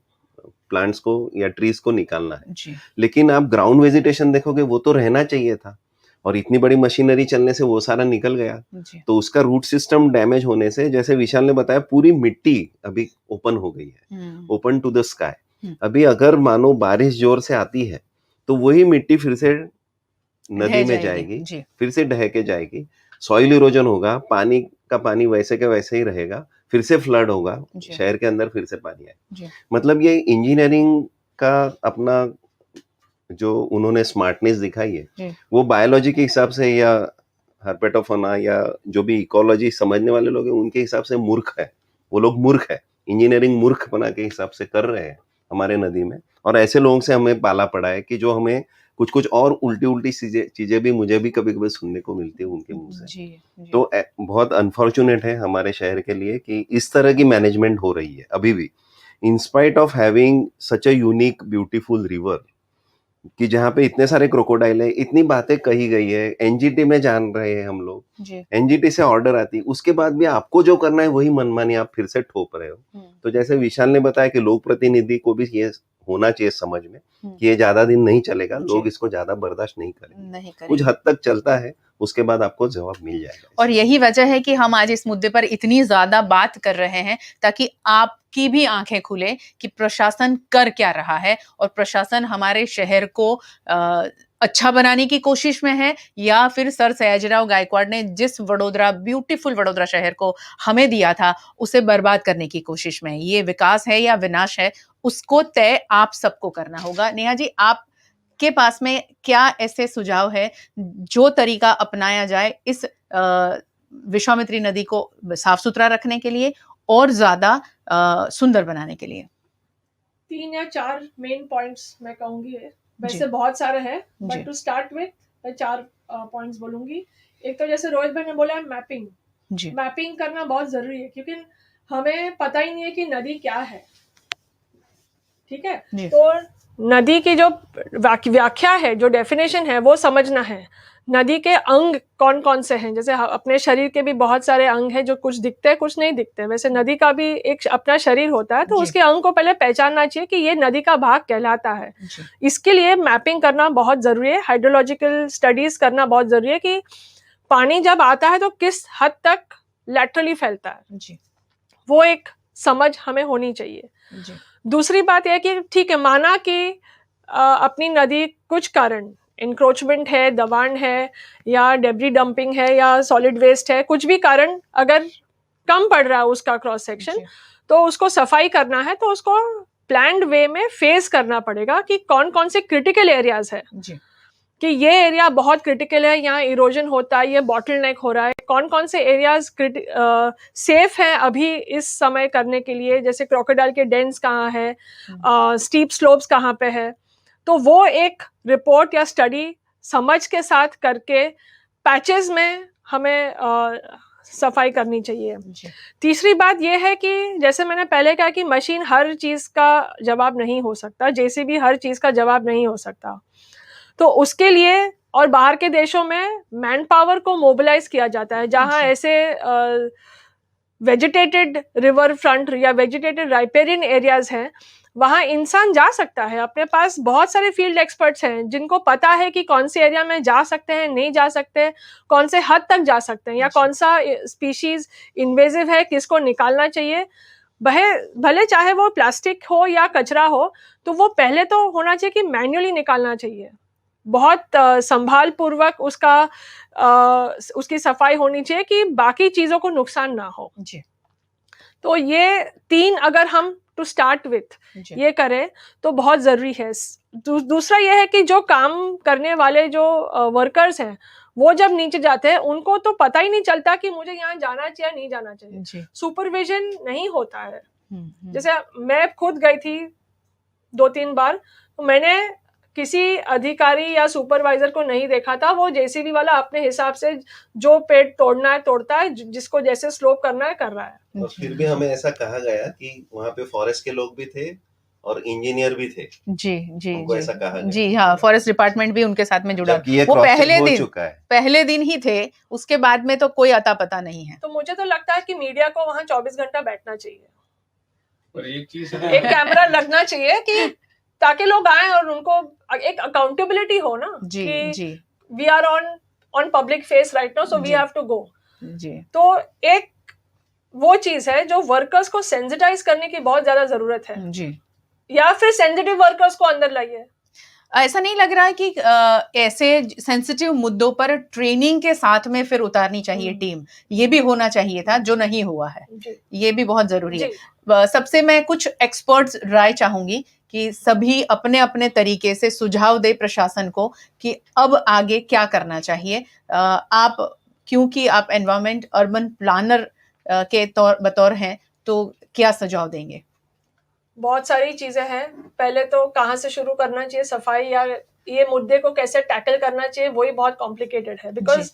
प्लांट्स को या ट्रीज को निकालना है। लेकिन आप ग्राउंड वेजिटेशन देखोगे वो तो रहना चाहिए था, और इतनी बड़ी मशीनरी चलने से वो सारा निकल गया, तो उसका रूट सिस्टम डैमेज होने से, जैसे विशाल ने बताया, पूरी मिट्टी अभी ओपन हो गई है, ओपन टू द स्काई। अभी अगर मानो बारिश जोर से आती है तो वही मिट्टी फिर से नदी में जाएगी, फिर से ढह के जाएगी, सॉइल इरोजन होगा, पानी का पानी वैसे के वैसे ही रहेगा, फिर से फ्लड होगा, शहर के अंदर फिर से पानी आएगा। मतलब ये इंजीनियरिंग का अपना जो उन्होंने स्मार्टनेस दिखाई है जी। वो बायोलॉजी के हिसाब से या हर्पेटोफोना या जो भी इकोलॉजी समझने वाले लोग हैं उनके हिसाब से मूर्ख है, वो लोग मूर्ख है, इंजीनियरिंग मूर्खपना के हिसाब से कर रहे हैं हमारे नदी में। और ऐसे लोगों से हमें पाला पड़ा है कि जो हमें कुछ कुछ और उल्टी चीजें भी मुझे भी कभी कभी सुनने को मिलती है उनके मुंह से। जी, जी। तो बहुत अनफॉर्चुनेट है हमारे शहर के लिए कि इस तरह की मैनेजमेंट हो रही है अभी भी, in spite of having such a unique beautiful river, कि जहाँ पे इतने सारे क्रोकोडाइल है, इतनी बातें कही गई है, एनजीटी में जान रहे हैं हम लोग, जी। एनजीटी से ऑर्डर आती है, उसके बाद भी आपको जो करना है वही मनमानी आप फिर से ठोप रहे हो। तो जैसे विशाल ने बताया कि लोक प्रतिनिधि को भी ये होना चाहिए समझ में कि ये ज्यादा दिन नहीं चलेगा, लोग इसको ज्यादा बर्दाश्त नहीं करेंगे, कुछ हद तक चलता है, उसके बाद आपको जवाब मिल जाएगा। और यही वजह है कि हम आज इस मुद्दे पर इतनी ज्यादा बात कर रहे हैं, ताकि आपकी भी आंखें खुले कि प्रशासन कर क्या रहा है और प्रशासन हमारे शहर को अच्छा बनाने की कोशिश में है या फिर सर सयाजीराव गायकवाड़ ने जिस वडोदरा, ब्यूटीफुल वडोदरा शहर को हमें दिया था, उसे बर्बाद करने की कोशिश में है। ये विकास है या विनाश है, उसको तय आप सबको करना होगा। नेहा जी, आप के पास में क्या ऐसे सुझाव है जो तरीका अपनाया जाए इस विश्वामित्री नदी को साफ सुथरा रखने के लिए और ज्यादा सुंदर बनाने के लिए? 3 या 4 मेन पॉइंट्स मैं कहूंगी, वैसे बहुत सारे हैं, बट टू स्टार्ट विथ मैं 4 पॉइंट्स बोलूंगी। एक तो जैसे रोहित भाई ने बोला है मैपिंग, मैपिंग करना बहुत जरूरी है, क्योंकि हमें पता ही नहीं है कि नदी क्या है, ठीक है? तो नदी की जो व्याख्या है, जो डेफिनेशन है, वो समझना है। नदी के अंग कौन कौन से हैं, जैसे अपने शरीर के भी बहुत सारे अंग हैं जो कुछ दिखते हैं कुछ नहीं दिखते, वैसे नदी का भी एक अपना शरीर होता है, तो उसके अंग को पहले पहचानना चाहिए कि ये नदी का भाग कहलाता है। इसके लिए मैपिंग करना बहुत जरूरी है, हाइड्रोलॉजिकल स्टडीज करना बहुत जरूरी है कि पानी जब आता है तो किस हद तक लैटरली फैलता है, वो एक समझ हमें होनी चाहिए। दूसरी बात यह कि ठीक है, माना कि अपनी नदी कुछ कारण इंक्रोचमेंट है, दबाण है, या डेब्री डंपिंग है, या सॉलिड वेस्ट है, कुछ भी कारण अगर कम पड़ रहा है उसका क्रॉस सेक्शन, तो उसको सफाई करना है तो उसको प्लान्ड वे में फेस करना पड़ेगा कि कौन कौन से क्रिटिकल एरियाज है, कि ये एरिया बहुत क्रिटिकल है, यहाँ इरोजन होता है, ये बॉटल नेक हो रहा है, कौन कौन से एरियाज सेफ हैं अभी इस समय करने के लिए, जैसे क्रोकोडाइल के डेंस कहाँ है, स्टीप स्लोप्स कहाँ पे है। तो वो एक रिपोर्ट या स्टडी समझ के साथ करके पैचेस में हमें सफाई करनी चाहिए। तीसरी बात यह है कि जैसे मैंने पहले कहा कि मशीन हर चीज़ का जवाब नहीं हो सकता, जेसीबी हर चीज़ का जवाब नहीं हो सकता, तो उसके लिए और बाहर के देशों में मैन पावर को मोबिलाइज किया जाता है, जहां ऐसे वेजिटेटेड रिवर फ्रंट या वेजिटेटेड राइपेरियन एरियाज हैं, वहां इंसान जा सकता है। अपने पास बहुत सारे फील्ड एक्सपर्ट्स हैं जिनको पता है कि कौन से एरिया में जा सकते हैं, नहीं जा सकते, कौन से हद तक जा सकते हैं, या कौन सा स्पीशीज इन्वेजिव है, किसको निकालना चाहिए। भले चाहे वो प्लास्टिक हो या कचरा हो, तो वो पहले तो होना चाहिए कि मैन्युअली निकालना चाहिए, बहुत संभाल पूर्वक उसकी सफाई होनी चाहिए कि बाकी चीजों को नुकसान ना हो जी। तो ये 3 अगर हम टू स्टार्ट विथ ये करें तो बहुत जरूरी है। दूसरा ये है कि जो काम करने वाले जो वर्कर्स हैं, वो जब नीचे जाते हैं उनको तो पता ही नहीं चलता कि मुझे यहाँ जाना चाहिए नहीं जाना चाहिए, सुपरविजन नहीं होता है। जैसे मैं खुद गई थी 2-3 बार, तो मैंने किसी अधिकारी या सुपरवाइजर को नहीं देखा था, वो जेसीबी वाला अपने हिसाब से जो पेड़ तोड़ना है तोड़ता है, जिसको जैसे स्लोप करना है कर रहा है। और फिर भी हमें ऐसा कहा गया कि वहाँ पे फॉरेस्ट के लोग भी थे और इंजीनियर भी थे। जी जी जी ऐसा कहा गया। जी हाँ, फॉरेस्ट डिपार्टमेंट भी उनके साथ में जुड़ा, वो पहले दिन ही थे, उसके बाद में तो कोई अता पता नहीं है। तो मुझे तो लगता है कि मीडिया को वहाँ 24 घंटा बैठना चाहिए और एक कैमरा लगना चाहिए कि ताकि लोग आए और उनको एक अकाउंटेबिलिटी हो ना, कि we are on public face right now, so we have to go. तो एक वो चीज है जो वर्कर्स को सेंसिटाइज करने की बहुत ज्यादा जरूरत है जी। या फिर सेंसिटिव वर्कर्स को अंदर लाइए। ऐसा नहीं लग रहा है कि ऐसे सेंसिटिव मुद्दों पर ट्रेनिंग के साथ में फिर उतारनी चाहिए टीम, ये भी होना चाहिए था, जो नहीं हुआ है, ये भी बहुत जरूरी है। सबसे मैं कुछ एक्सपर्ट्स राय चाहूंगी कि सभी अपने अपने तरीके से सुझाव दे प्रशासन को कि अब आगे क्या करना चाहिए। आप, क्योंकि आप एनवायरमेंट अर्बन प्लानर के बतौर हैं, तो क्या सुझाव देंगे? बहुत सारी चीजें हैं। पहले तो कहाँ से शुरू करना चाहिए सफाई, या ये मुद्दे को कैसे टैकल करना चाहिए, वही बहुत कॉम्प्लिकेटेड है। बिकॉज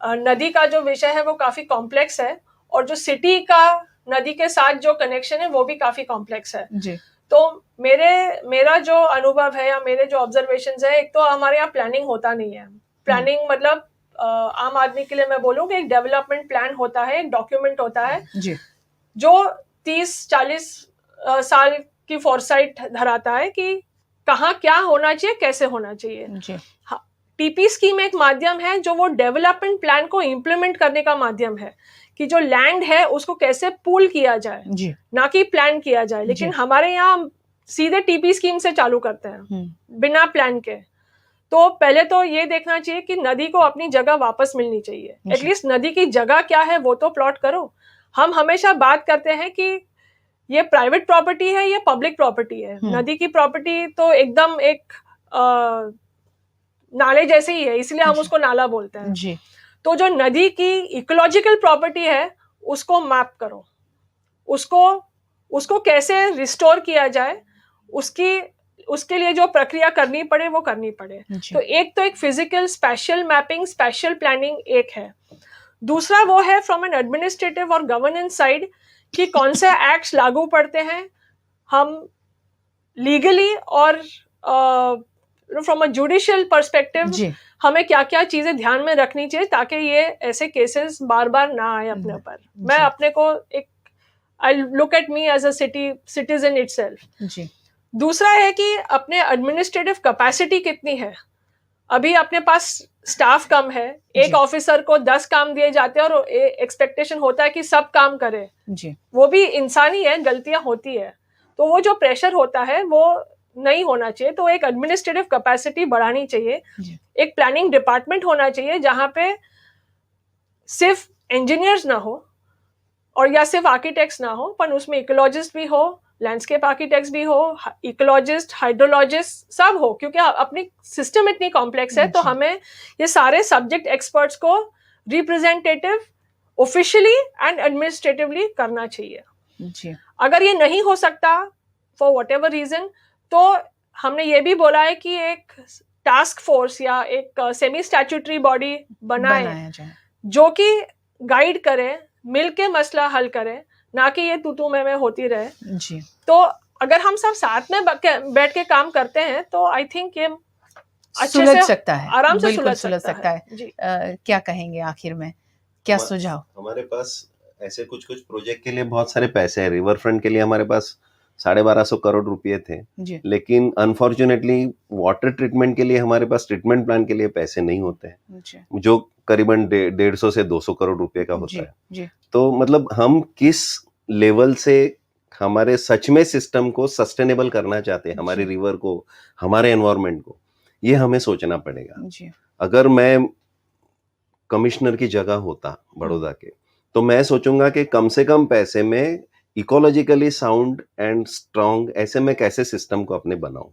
नदी का जो विषय है वो काफी कॉम्प्लेक्स है, और जो सिटी का नदी के साथ जो कनेक्शन है वो भी काफी कॉम्प्लेक्स है जी। तो मेरा जो अनुभव है या मेरे जो ऑब्जर्वेशंस है, एक तो हमारे यहाँ प्लानिंग होता नहीं है। प्लानिंग मतलब आम आदमी के लिए मैं बोलूँ कि एक डेवलपमेंट प्लान होता है, एक डॉक्यूमेंट होता है जी। जो 30-40 साल की फोरसाइट धराता है कि कहाँ क्या होना चाहिए, कैसे होना चाहिए। टीपी स्कीम एक माध्यम है जो वो डेवलपमेंट प्लान को इम्प्लीमेंट करने का माध्यम है, कि जो लैंड है उसको कैसे पूल किया जाए, ना कि प्लान किया जाए। लेकिन हमारे यहाँ सीधे टीपी स्कीम से चालू करते हैं बिना प्लान के। तो पहले तो ये देखना चाहिए कि नदी को अपनी जगह वापस मिलनी चाहिए। एटलीस्ट नदी की जगह क्या है वो तो प्लॉट करो। हम हमेशा बात करते हैं कि ये प्राइवेट प्रॉपर्टी है, ये पब्लिक प्रॉपर्टी है। नदी की प्रॉपर्टी तो एकदम एक नाले जैसे ही है, इसलिए हम उसको नाला बोलते हैं जी। तो जो नदी की इकोलॉजिकल प्रॉपर्टी है उसको मैप करो, उसको कैसे रिस्टोर किया जाए, उसके लिए जो प्रक्रिया करनी पड़े वो करनी पड़े। तो एक physical special mapping, special planning एक है। दूसरा वो है फ्रॉम एन एडमिनिस्ट्रेटिव और गवर्नेंस साइड कि कौन से एक्ट्स लागू पड़ते हैं, हम लीगली और फ्रॉम अ जुडिशियल पर्सपेक्टिव हमें क्या क्या चीजें ध्यान में रखनी चाहिए ताकि ये ऐसे केसेस बार बार ना आए अपने ऊपर। मैं अपने को एक I look at me as a citizen itself. दूसरा है कि अपने एडमिनिस्ट्रेटिव कैपेसिटी कितनी है। अभी अपने पास स्टाफ कम है, एक ऑफिसर को 10 काम दिए जाते हैं और एक्सपेक्टेशन होता है कि सब काम करे जी। वो भी इंसानी है, गलतियां होती है, तो वो जो प्रेशर होता है वो नहीं होना चाहिए। तो एक एडमिनिस्ट्रेटिव कैपेसिटी बढ़ानी चाहिए, एक प्लानिंग डिपार्टमेंट होना चाहिए जहां पे सिर्फ इंजीनियर्स ना हो और या सिर्फ आर्किटेक्ट्स ना हो, पर उसमें इकोलॉजिस्ट भी हो, लैंडस्केप आर्किटेक्ट्स भी हो, इकोलॉजिस्ट, हाइड्रोलॉजिस्ट सब हो, क्योंकि अपनी सिस्टम इतनी कॉम्प्लेक्स है। तो हमें ये सारे सब्जेक्ट एक्सपर्ट्स को रिप्रेजेंटेटिव ऑफिशियली एंड एडमिनिस्ट्रेटिवली करना चाहिए जी। अगर ये नहीं हो सकता फॉर वट एवर रीजन, तो हमने ये भी बोला है कि एक टास्क फोर्स या एक सेमी स्टैट्यूटरी बॉडी बनाए जो कि गाइड करे, मिलके मसला हल करे, ना कि ये तू में होती रहे जी। तो अगर हम सब साथ में बैठ के काम करते हैं तो आई थिंक ये अच्छे से सकता है, आराम से सुलझ सकता है जी। क्या कहेंगे आखिर में, क्या सुझाव? हमारे पास ऐसे कुछ प्रोजेक्ट के लिए बहुत सारे पैसे हैं। रिवर फ्रंट के लिए हमारे पास 1250 करोड़ रुपए थे, लेकिन अनफॉर्चुनेटली वाटर ट्रीटमेंट के लिए हमारे पास ट्रीटमेंट प्लान के लिए पैसे नहीं होते हैं, जो करीबन 150 से 200 करोड़ रुपए का होता है। तो मतलब हम किस लेवल से हमारे सच में सिस्टम को सस्टेनेबल करना चाहते हैं, हमारे रिवर को, हमारे एनवायरनमेंट को, ये हमें सोचना पड़ेगा। अगर मैं कमिश्नर की जगह होता बड़ौदा के, तो मैं सोचूंगा कि कम से कम पैसे में इकोलॉजिकली साउंड एंड स्ट्रॉन्ग ऐसे मैं कैसे सिस्टम को अपने बनाऊं,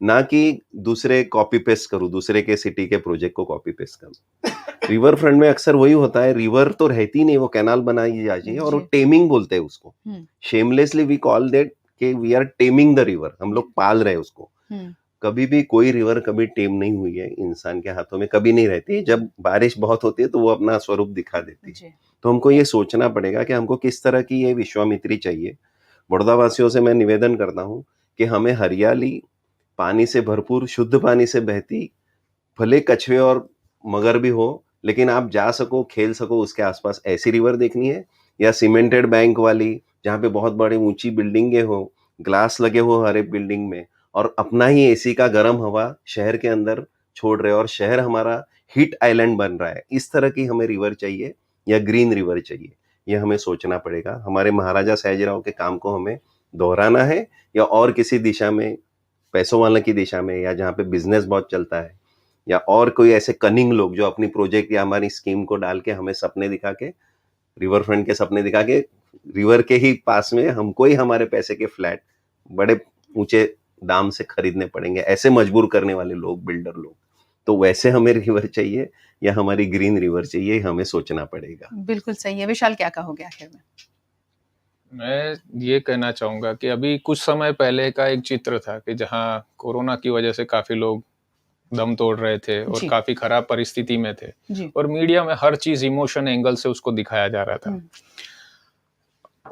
ना कि दूसरे कॉपी पेस्ट करूं, दूसरे के सिटी के प्रोजेक्ट को कॉपी पेस्ट करूं। रिवर फ्रंट में अक्सर वही होता है, रिवर तो रहती नहीं, वो कैनाल बनाई जाती है और वो टेमिंग बोलते हैं उसको। शेमलेसली वी कॉल दैट कि we are taming the river, हम लोग पाल रहे हैं उसको। कभी भी कोई रिवर कभी टेम नहीं हुई है, इंसान के हाथों में कभी नहीं रहती। जब बारिश बहुत होती है तो वो अपना स्वरूप दिखा देती है। तो हमको ये सोचना पड़ेगा कि हमको किस तरह की ये विश्वामित्री चाहिए। बड़ौदा वासियों से मैं निवेदन करता हूँ कि हमें हरियाली, पानी से भरपूर, शुद्ध पानी से बहती, भले कछुए और मगर भी हो, लेकिन आप जा सको, खेल सको उसके आसपास, ऐसी रिवर देखनी है। या सीमेंटेड बैंक वाली जहाँ पे बहुत बड़ी ऊंची बिल्डिंगें हो, ग्लास लगे हो हर एक बिल्डिंग में, और अपना ही एसी का गर्म हवा शहर के अंदर छोड़ रहे हो और शहर हमारा हीट आइलैंड बन रहा है। इस तरह की हमें रिवर चाहिए या ग्रीन रिवर चाहिए, ये हमें सोचना पड़ेगा। हमारे महाराजा सयाजीराव के काम को हमें दोहराना है या और किसी दिशा में, पैसों वाले की दिशा में, या जहाँ पे बिजनेस बहुत चलता है, या और कोई ऐसे कनिंग लोग जो अपनी प्रोजेक्ट या हमारी स्कीम को डाल के हमें सपने दिखा के, रिवर फ्रंट के सपने दिखा के, रिवर के ही पास में हमको ही हमारे पैसे के फ्लैट, बड़े ऊंचे दाम से खरीदने पड़ेंगे, ऐसे मजबूर करने वाले लोग, बिल्डर लोग। तो वैसे हमें रिवर चाहिए या हमारी ग्रीन रिवर चाहिए, हमें सोचना पड़ेगा। बिल्कुल सही है। विशाल, क्या कहोगे आखिर में? मैं ये कहना चाहूंगा कि अभी कुछ समय पहले का एक चित्र था कि जहां कोरोना की वजह से काफी लोग दम तोड़ रहे थे और जी। काफी खराब परिस्थिति में थे, जी। और मीडिया में हर चीज इमोशन एंगल से उसको दिखाया जा रहा था।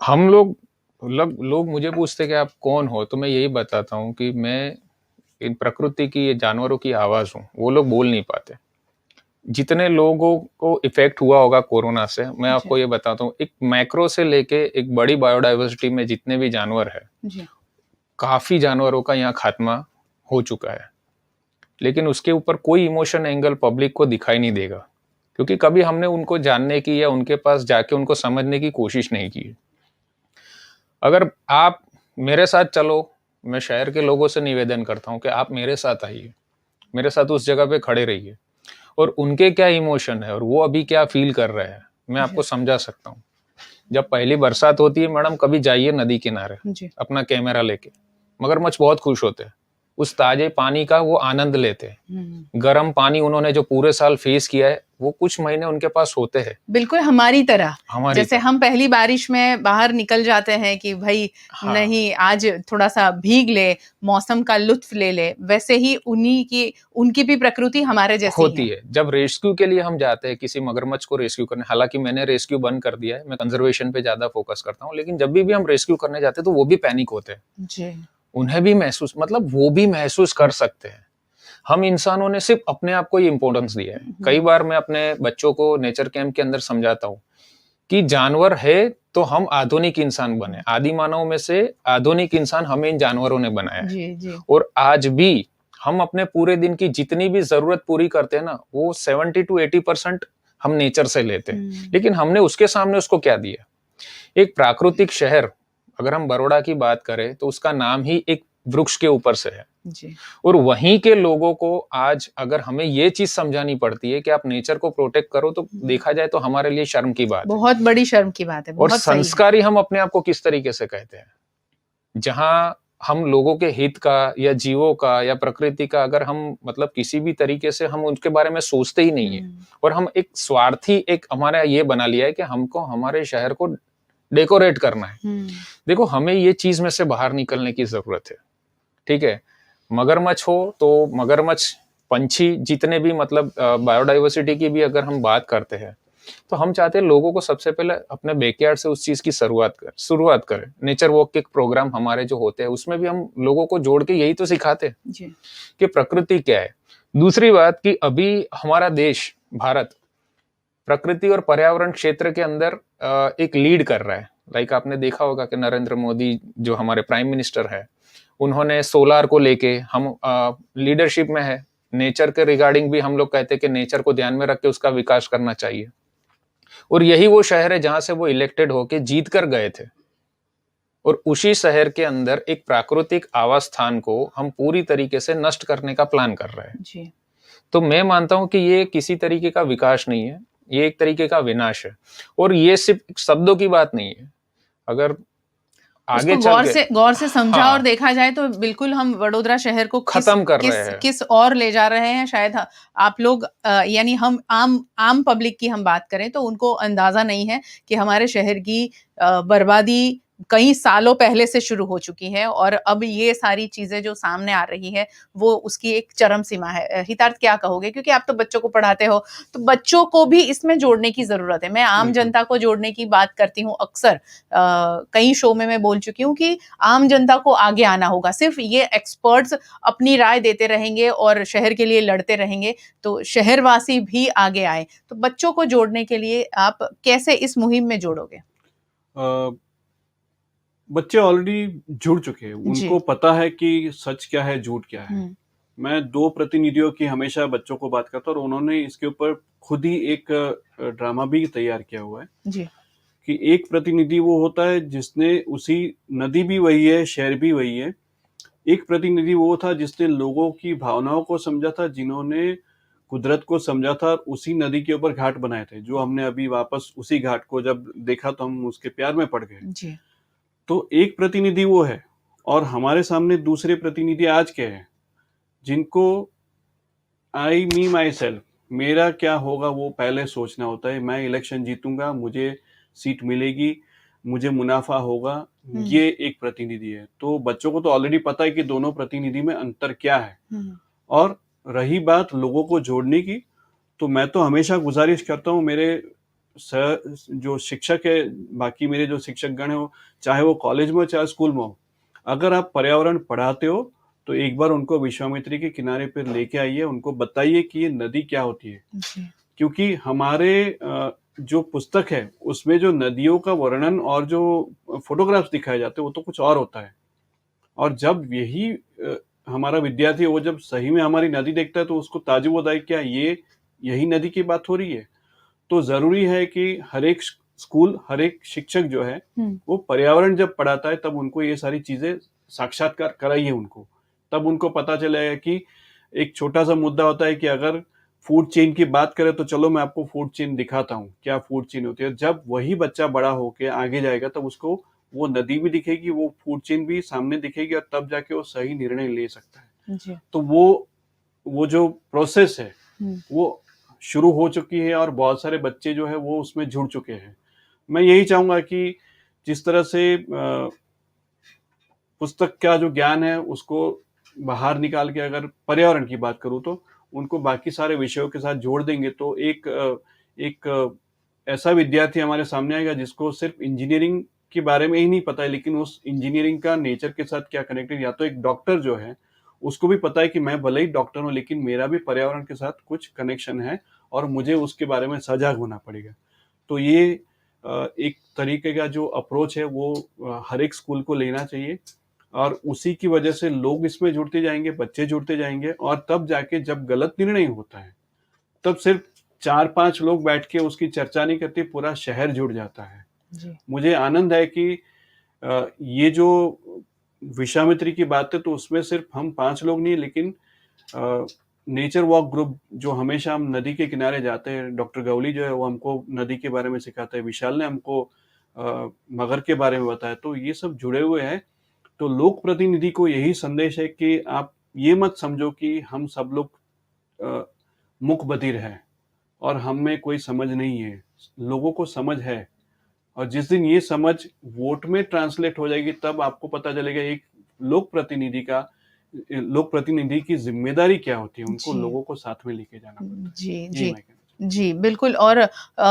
हम लोग लोग मुझे पूछते कि आप कौन हो, तो मैं यही बताता हूँ कि मैं इन प्रकृति की, ये जानवरों की आवाज हूँ। वो लोग बोल नहीं पाते। जितने लोगों को इफेक्ट हुआ होगा कोरोना से, मैं आपको ये बताता हूँ, एक मैक्रो से लेके एक बड़ी बायोडाइवर्सिटी में जितने भी जानवर है, काफी जानवरों का यहाँ खात्मा हो चुका है, लेकिन उसके ऊपर कोई इमोशन एंगल पब्लिक को दिखाई नहीं देगा, क्योंकि कभी हमने उनको जानने की या उनके पास जाके उनको समझने की कोशिश नहीं की। अगर आप मेरे साथ चलो, मैं शहर के लोगों से निवेदन करता हूँ कि आप मेरे साथ आइए, मेरे साथ उस जगह पे खड़े रहिए, और उनके क्या इमोशन है और वो अभी क्या फील कर रहे हैं, मैं आपको समझा सकता हूँ। जब पहली बरसात होती है मैडम, कभी जाइए नदी किनारे अपना कैमरा लेके, मगरमच्छ बहुत खुश होते हैं, उस ताजे पानी का वो आनंद लेते हैं। गर्म पानी उन्होंने जो पूरे साल फेस किया है, वो कुछ महीने उनके पास होते हैं। बिल्कुल हमारी तरह, जैसे हम पहली बारिश में बाहर निकल जाते हैं कि भाई नहीं आज थोड़ा सा भीग ले, मौसम का लुत्फ ले ले, वैसे ही उनकी भी प्रकृति हमारे जैसी होती है। जब रेस्क्यू के लिए हम जाते हैं किसी मगरमच्छ को रेस्क्यू करने, हालांकि मैंने रेस्क्यू बंद कर दिया है, मैं कंजर्वेशन पे ज्यादा फोकस करता हूँ, लेकिन जब भी हम रेस्क्यू करने जाते हैं तो वो भी पैनिक होते हैं जी। उन्हें भी महसूस, मतलब वो भी महसूस कर सकते हैं। हम इंसानों ने सिर्फ अपने आप को ही इंपॉर्टेंस दिया है। कई बार मैं अपने बच्चों को नेचर कैंप के अंदर समझाता हूँ कि जानवर है तो हम आधुनिक इंसान बने, आदि मानव में से आधुनिक इंसान हमें इन जानवरों ने बनाया है जी। और आज भी हम अपने पूरे दिन की जितनी भी जरूरत पूरी करते हैं ना, वो 70 to 80% हम नेचर से लेते हैं, लेकिन हमने उसके सामने उसको क्या दिया। एक प्राकृतिक शहर, अगर हम बड़ौदा की बात करें तो उसका नाम ही एक वृक्ष के ऊपर से है जी। और वहीं के लोगों को आज अगर हमें ये चीज समझानी पड़ती है कि आप नेचर को प्रोटेक्ट करो, तो देखा जाए तो हमारे लिए शर्म की बात है, बहुत बड़ी शर्म की बात है। और संस्कारी हम अपने आप को किस तरीके से कहते हैं, जहां हम लोगों के हित का या जीवों का या प्रकृति का अगर हम मतलब किसी भी तरीके से हम उनके बारे में सोचते ही नहीं है, और हम एक स्वार्थी एक हमारा ये बना लिया है कि हमको हमारे शहर को डेकोरेट करना है। देखो, हमें ये चीज में से बाहर निकलने की जरूरत है। ठीक है, मगरमच्छ हो तो मगरमच्छ, पंछी, जितने भी मतलब बायोडाइवर्सिटी की भी अगर हम बात करते हैं, तो हम चाहते हैं लोगों को सबसे पहले अपने बैकयार्ड से उस चीज की शुरुआत करें। नेचर वॉक के प्रोग्राम हमारे जो होते हैं उसमें भी हम लोगों को जोड़ के यही तो सिखाते हैं कि प्रकृति क्या है। दूसरी बात कि अभी हमारा देश भारत प्रकृति और पर्यावरण क्षेत्र के अंदर एक लीड कर रहा है। लाइक आपने देखा होगा कि नरेंद्र मोदी जो हमारे प्राइम मिनिस्टर है, उन्होंने सोलार को लेके, हम लीडरशिप में है, नेचर के रिगार्डिंग भी हम लोग कहते हैं कि नेचर को ध्यान में रख के उसका विकास करना चाहिए। और यही वो शहर है जहां से वो इलेक्टेड होके जीत कर गए थे, और उसी शहर के अंदर एक प्राकृतिक आवास स्थान को हम पूरी तरीके से नष्ट करने का प्लान कर रहे हैं जी। तो मैं मानता हूं कि ये किसी तरीके का विकास नहीं है, ये एक तरीके का विनाश है। और ये सिर्फ शब्दों की बात नहीं है, अगर आगे गौर से समझा और देखा जाए तो बिल्कुल हम वडोदरा शहर को खत्म कर रहे हैं, किस और ले जा रहे हैं। शायद आप लोग यानी हम आम पब्लिक की हम बात करें तो उनको अंदाजा नहीं है कि हमारे शहर की बर्बादी कई सालों पहले से शुरू हो चुकी है, और अब ये सारी चीजें जो सामने आ रही है वो उसकी एक चरम सीमा है। हितार्थ, क्या कहोगे? क्योंकि आप तो बच्चों को पढ़ाते हो, तो बच्चों को भी इसमें जोड़ने की जरूरत है। मैं आम जनता को जोड़ने की बात करती हूँ अक्सर, कई शो में मैं बोल चुकी हूँ कि आम जनता को आगे आना होगा। सिर्फ ये एक्सपर्ट्स अपनी राय देते रहेंगे और शहर के लिए लड़ते रहेंगे तो शहरवासी भी आगे आए। तो बच्चों को जोड़ने के लिए आप कैसे इस मुहिम में जोड़ोगे? बच्चे ऑलरेडी जुड़ चुके हैं, उनको पता है कि सच क्या है, झूठ क्या है। मैं 2 प्रतिनिधियों की हमेशा बच्चों को बात करता हूँ, और उन्होंने इसके ऊपर खुद ही एक ड्रामा भी तैयार किया हुआ है जी। कि एक प्रतिनिधि वो होता है जिसने, उसी नदी भी वही है, शहर भी वही है। एक प्रतिनिधि वो था जिसने लोगों की भावनाओं को समझा था, जिन्होंने कुदरत को समझा था, उसी नदी के ऊपर घाट बनाए थे, जो हमने अभी वापस उसी घाट को जब देखा तो हम उसके प्यार में पड़ गए। तो एक प्रतिनिधि वो है, और हमारे सामने दूसरे प्रतिनिधि आज के हैं जिनको आई मी माई सेल्फ, मेरा क्या होगा वो पहले सोचना होता है। मैं इलेक्शन जीतूंगा, मुझे सीट मिलेगी, मुझे मुनाफा होगा, ये एक प्रतिनिधि है। तो बच्चों को तो ऑलरेडी पता है कि दोनों प्रतिनिधि में अंतर क्या है। और रही बात लोगों को जोड़ने की, तो मैं तो हमेशा गुजारिश करता हूँ मेरे जो शिक्षक है, बाकी मेरे जो शिक्षकगण है, चाहे वो कॉलेज में हो चाहे स्कूल में हो, अगर आप पर्यावरण पढ़ाते हो तो एक बार उनको विश्वामित्री के किनारे पर लेके आइए, उनको बताइए कि ये नदी क्या होती है। क्योंकि हमारे जो पुस्तक है उसमें जो नदियों का वर्णन और जो फोटोग्राफ्स दिखाए जाते हैं वो तो कुछ और होता है। और जब यही हमारा विद्यार्थी वो जब सही में हमारी नदी देखता है तो उसको ताजुब होता है, क्या ये यही नदी की बात हो रही है। तो जरूरी है कि हर एक स्कूल, हर एक शिक्षक जो है वो पर्यावरण जब पढ़ाता है तब उनको ये सारी चीजें साक्षात्कार कराइए उनको, तब उनको पता चलेगा कि एक छोटा सा मुद्दा होता है कि अगर फूड चेन की बात करें तो चलो मैं आपको फूड चेन दिखाता हूँ, क्या फूड चेन होती है। जब वही बच्चा बड़ा होके आगे जाएगा तब उसको वो नदी भी दिखेगी, वो फूड चेन भी सामने दिखेगी, और तब जाके वो सही निर्णय ले सकता है जी। तो वो जो प्रोसेस है वो शुरू हो चुकी है और बहुत सारे बच्चे जो है वो उसमें जुड़ चुके हैं। मैं यही चाहूंगा कि जिस तरह से पुस्तक का जो ज्ञान है उसको बाहर निकाल के अगर पर्यावरण की बात करूं तो उनको बाकी सारे विषयों के साथ जोड़ देंगे तो एक ऐसा विद्यार्थी हमारे सामने आएगा जिसको सिर्फ इंजीनियरिंग के बारे में ही नहीं पता है, लेकिन उस इंजीनियरिंग का नेचर के साथ क्या कनेक्टेड। या तो एक डॉक्टर जो है उसको भी पता है कि मैं भले ही डॉक्टर हूं लेकिन मेरा भी पर्यावरण के साथ कुछ कनेक्शन है और मुझे उसके बारे में सजग होना पड़ेगा। तो ये एक तरीके का जो अप्रोच है वो हर एक स्कूल को लेना चाहिए और उसी की वजह से लोग इसमें जुड़ते जाएंगे, बच्चे जुड़ते जाएंगे, और तब जाके जब गलत निर्णय होता है तब सिर्फ 4-5 लोग बैठ के उसकी चर्चा नहीं करते, पूरा शहर जुड़ जाता है जी। मुझे आनंद है कि ये जो विश्वामित्री की बात है तो उसमें सिर्फ हम 5 लोग नहीं, लेकिन नेचर वॉक ग्रुप जो हमेशा हम नदी के किनारे जाते हैं, डॉक्टर गवली जो है वो हमको नदी के बारे में सिखाता है, विशाल ने हमको मगर के बारे में बताया, तो ये सब जुड़े हुए हैं। तो लोक प्रतिनिधि को यही संदेश है कि आप ये मत समझो कि हम सब लोग मुक बधिर हैं और हम में कोई समझ नहीं है, लोगों को समझ है। और जिस दिन ये समझ वोट में ट्रांसलेट हो जाएगी तब आपको पता चलेगा एक लोक प्रतिनिधि की जिम्मेदारी क्या होती है, उनको लोगों को साथ में लेके जाना पड़ता है। जी जी जी बिल्कुल। और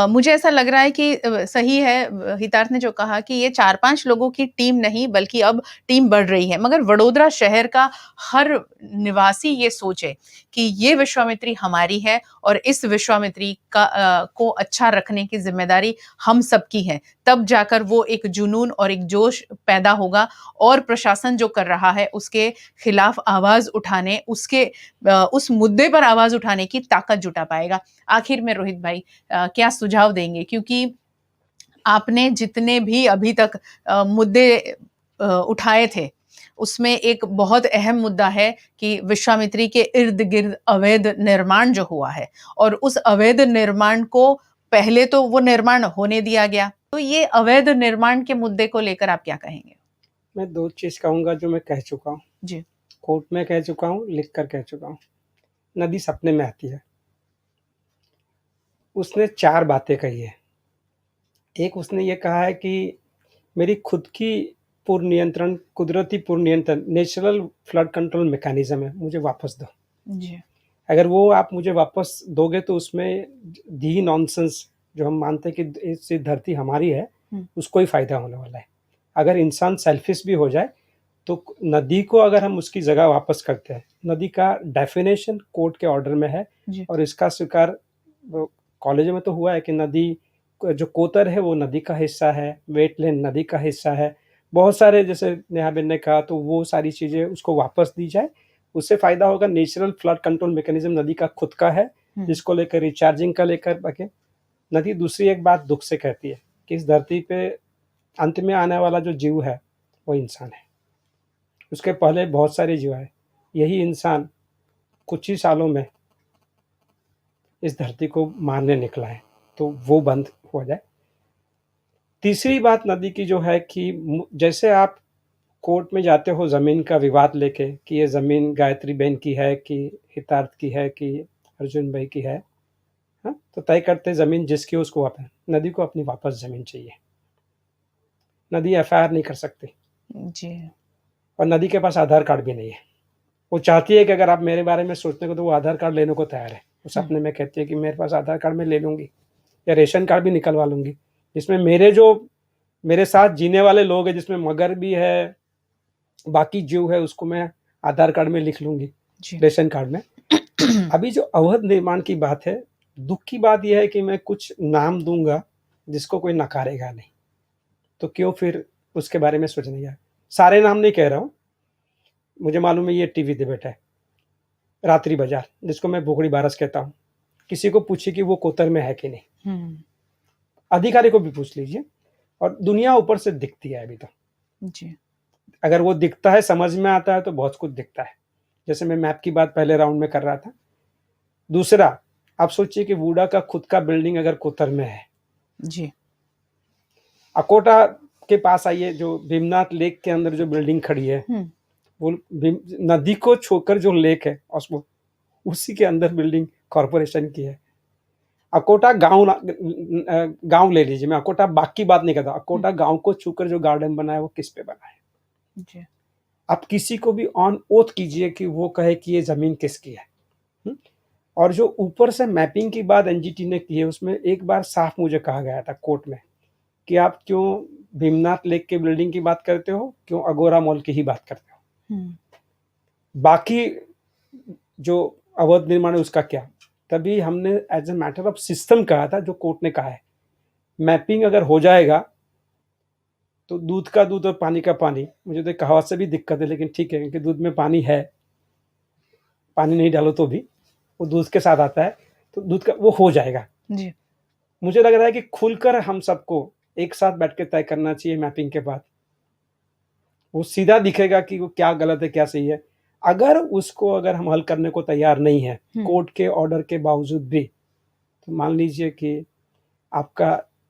मुझे ऐसा लग रहा है कि सही है हितार्थ ने जो कहा कि ये 4-5 लोगों की टीम नहीं बल्कि अब टीम बढ़ रही है, मगर वडोदरा शहर का हर निवासी ये सोचे कि ये विश्वामित्री हमारी है और इस विश्वामित्री का को अच्छा रखने की जिम्मेदारी हम सबकी है, तब जाकर वो एक जुनून और एक जोश पैदा होगा और प्रशासन जो कर रहा है उसके खिलाफ आवाज उठाने, उसके उस मुद्दे पर आवाज उठाने की ताकत जुटा पाएगा। आखिर में रोहित भाई क्या सुझाव देंगे, क्योंकि आपने जितने भी अभी तक मुद्दे उठाए थे उसमें एक बहुत अहम मुद्दा है कि विश्वामित्री के इर्द गिर्द अवैध निर्माण जो हुआ है और उस अवैध निर्माण को पहले तो वो निर्माण होने दिया गया, तो ये अवैध निर्माण के मुद्दे को लेकर आप क्या कहेंगे? मैं 2 चीज कहूंगा जो मैं कह चुका हूँ जी, कोर्ट में कह चुका हूँ, लिख कर कह चुका हूँ। नदी सपने में आती है। उसने 4 बातें कही है। एक उसने ये कहा है कि मेरी खुद की पूर्व नियंत्रण, कुदरती पूर्व नियंत्रण, नेचुरल फ्लड कंट्रोल मैकेनिज्म है, मुझे वापस दो जी। अगर वो आप मुझे वापस दोगे तो उसमें दी नॉनसेंस जो हम मानते हैं कि इस धरती हमारी है उसको ही फायदा होने वाला है। अगर इंसान सेल्फिश भी हो जाए तो नदी को अगर हम उसकी जगह वापस करते हैं, नदी का डेफिनेशन कोर्ट के ऑर्डर में है और इसका स्वीकार कॉलेज में तो हुआ है कि नदी जो कोतर है वो नदी का हिस्सा है, वेटलैंड नदी का हिस्सा है, बहुत सारे जैसे नेहा बेन ने कहा, तो वो सारी चीज़ें उसको वापस दी जाए, उससे फ़ायदा होगा। नेचुरल फ्लड कंट्रोल मैकेनिज्म नदी का खुद का है जिसको लेकर रिचार्जिंग का लेकर बाकी नदी। दूसरी एक बात दुख से कहती है कि इस धरती पे अंत में आने वाला जो जीव है वो इंसान है, उसके पहले बहुत सारे जीव है, यही इंसान कुछ ही सालों में इस धरती को मारने निकला है, तो वो बंद हो जाए। तीसरी बात नदी की जो है कि जैसे आप कोर्ट में जाते हो ज़मीन का विवाद लेके कि ये ज़मीन गायत्री बहन की है कि हितार्थ की है कि अर्जुन भाई की है, हाँ, तो तय करते ज़मीन जिसकी उसको वापस, नदी को अपनी वापस ज़मीन चाहिए। नदी एफआईआर नहीं कर सकती जी। और नदी के पास आधार कार्ड भी नहीं है। वो चाहती है कि अगर आप मेरे बारे में सोचने को तो वो आधार कार्ड लेने को तैयार है। वो सपने में कहती है कि मेरे पास आधार कार्ड मैं ले लूँगी या रेशन कार्ड भी निकलवा लूँगी, जिसमें मेरे साथ जीने वाले लोग हैं, जिसमें मगर भी है, बाकी जीव है, उसको मैं आधार कार्ड में लिख लूँगी, रेशन कार्ड में। अभी जो अवैध निर्माण की बात है, दुख की बात यह है कि मैं कुछ नाम दूंगा जिसको कोई नकारेगा नहीं, तो क्यों फिर उसके बारे में सोचने गया। सारे नाम नहीं कह रहा हूँ, मुझे मालूम है ये टीवी डिबेट है। रात्रि बाजार, जिसको मैं भोगड़ी बारस कहता हूँ, किसी को पूछिए कि वो कोतर में है कि नहीं, अधिकारी को भी पूछ लीजिए, और दुनिया ऊपर से दिखती है अभी तो जी। अगर वो दिखता है, समझ में आता है तो बहुत कुछ दिखता है। जैसे मैं मैप की बात पहले राउंड में कर रहा था। दूसरा, आप सोचिए कि वुडा का खुद का बिल्डिंग अगर कोतर में है जी, अकोटा के पास आइए, जो भीमनाथ लेक के अंदर जो बिल्डिंग खड़ी है, वो नदी को छोड़कर जो लेक है उसको, उसी के अंदर बिल्डिंग कॉर्पोरेशन की है। अकोटा गांव ले लीजिए, मैं अकोटा बाग की बात नहीं करता, अकोटा गांव को छूकर जो गार्डन बना है वो किस पे बना है जी। आप किसी को भी ऑन ओथ कीजिए कि वो कहे कि ये जमीन किसकी है। और जो ऊपर से मैपिंग की बात एनजीटी ने की है, उसमें एक बार साफ मुझे कहा गया था कोर्ट में कि आप क्यों भीमनाथ लेक के बिल्डिंग की बात करते हो, क्यों अगोरा मॉल की ही बात करते हो, बाकी जो अवैध निर्माण है उसका क्या। तभी हमने as a matter of system कहा था, जो कोर्ट ने कहा है मैपिंग अगर हो जाएगा तो दूध का दूध और पानी का पानी, मुझे तो कहावत से भी दिक्कत है, लेकिन ठीक है, क्योंकि दूध में पानी है, पानी नहीं डालो तो भी वो दूध के साथ आता है, तो दूध का वो हो जाएगा जी। मुझे लग रहा है कि खुलकर हम सबको एक साथ बैठ के तय करना चाहिए मैपिंग के बाद। वो सीधा दिखेगा कि वो क्या गलत है क्या सही है। अगर हम हल करने को तैयार नहीं है कोर्ट के ऑर्डर के बावजूद भी, तो मान लीजिए कि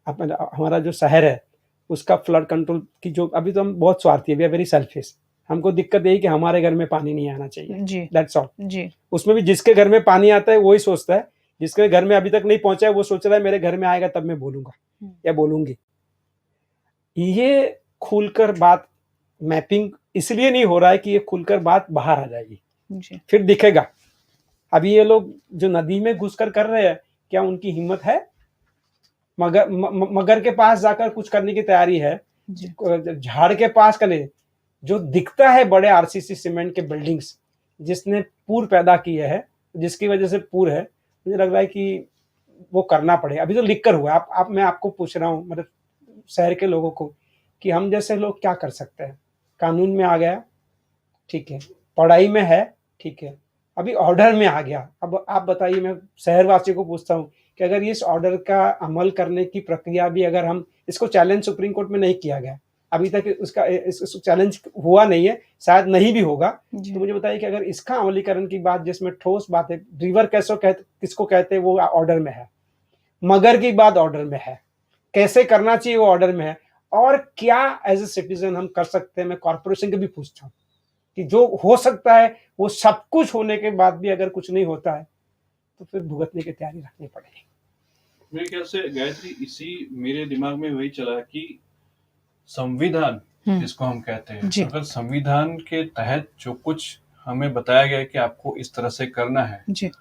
हमारा जो शहर है उसका फ्लड कंट्रोल की जो, अभी तो हम बहुत स्वार्थी है, वी आर वेरी सेल्फिश, हमको दिक्कत यही कि हमारे घर में पानी नहीं आना चाहिए, दैट्स ऑल जी। उसमें भी जिसके घर में पानी आता है वही सोचता है, जिसके घर में अभी तक नहीं पहुंचा है वो सोच रहा है मेरे घर में आएगा तब मैं बोलूंगा या बोलूंगी। ये खुलकर बात मैपिंग इसलिए नहीं हो रहा है कि ये खुलकर बात बाहर आ जाएगी जी। फिर दिखेगा। अभी ये लोग जो नदी में घुसकर कर रहे हैं, क्या उनकी हिम्मत है? मगर के पास जाकर कुछ करने की तैयारी है, झाड़ के पास करे, जो दिखता है बड़े आरसीसी सीमेंट के बिल्डिंग्स जिसने पूर पैदा किए है, जिसकी वजह से पूर है, मुझे लग रहा है कि वो करना पड़ेगा। अभी तो लिख कर हुआ है, मैं आपको पूछ रहा हूँ, मतलब शहर के लोगों को, कि हम जैसे लोग क्या कर सकते हैं। कानून में आ गया ठीक है, पढ़ाई में है ठीक है, अभी ऑर्डर में आ गया। अब आप बताइए, मैं शहरवासियों को पूछता हूँ कि अगर इस ऑर्डर का अमल करने की प्रक्रिया भी, अगर हम इसको चैलेंज सुप्रीम कोर्ट में नहीं किया गया अभी तक, इसका चैलेंज हुआ नहीं है, शायद नहीं भी होगा, तो मुझे बताइए कि अगर इसका अमलीकरण की बात, जिसमें ठोस बात है, रिवर किसको कहते हैं वो ऑर्डर में है, मगर की बात ऑर्डर में है, कैसे करना चाहिए वो ऑर्डर में है, और क्या एज ए सिटीजन हम कर सकते हैं। मैं कॉर्पोरेशन के भी पूछता हूँ कि जो हो सकता है वो सब कुछ होने के बाद भी अगर कुछ नहीं होता है तो फिर भुगतने की तैयारी रखनी पड़ेगी। मेरे ख्याल से गायत्री, इसी मेरे दिमाग में वही चला कि संविधान जिसको हम कहते हैं, अगर संविधान के तहत जो कुछ हमें बताया गया है कि आपको इस तरह से करना है जी,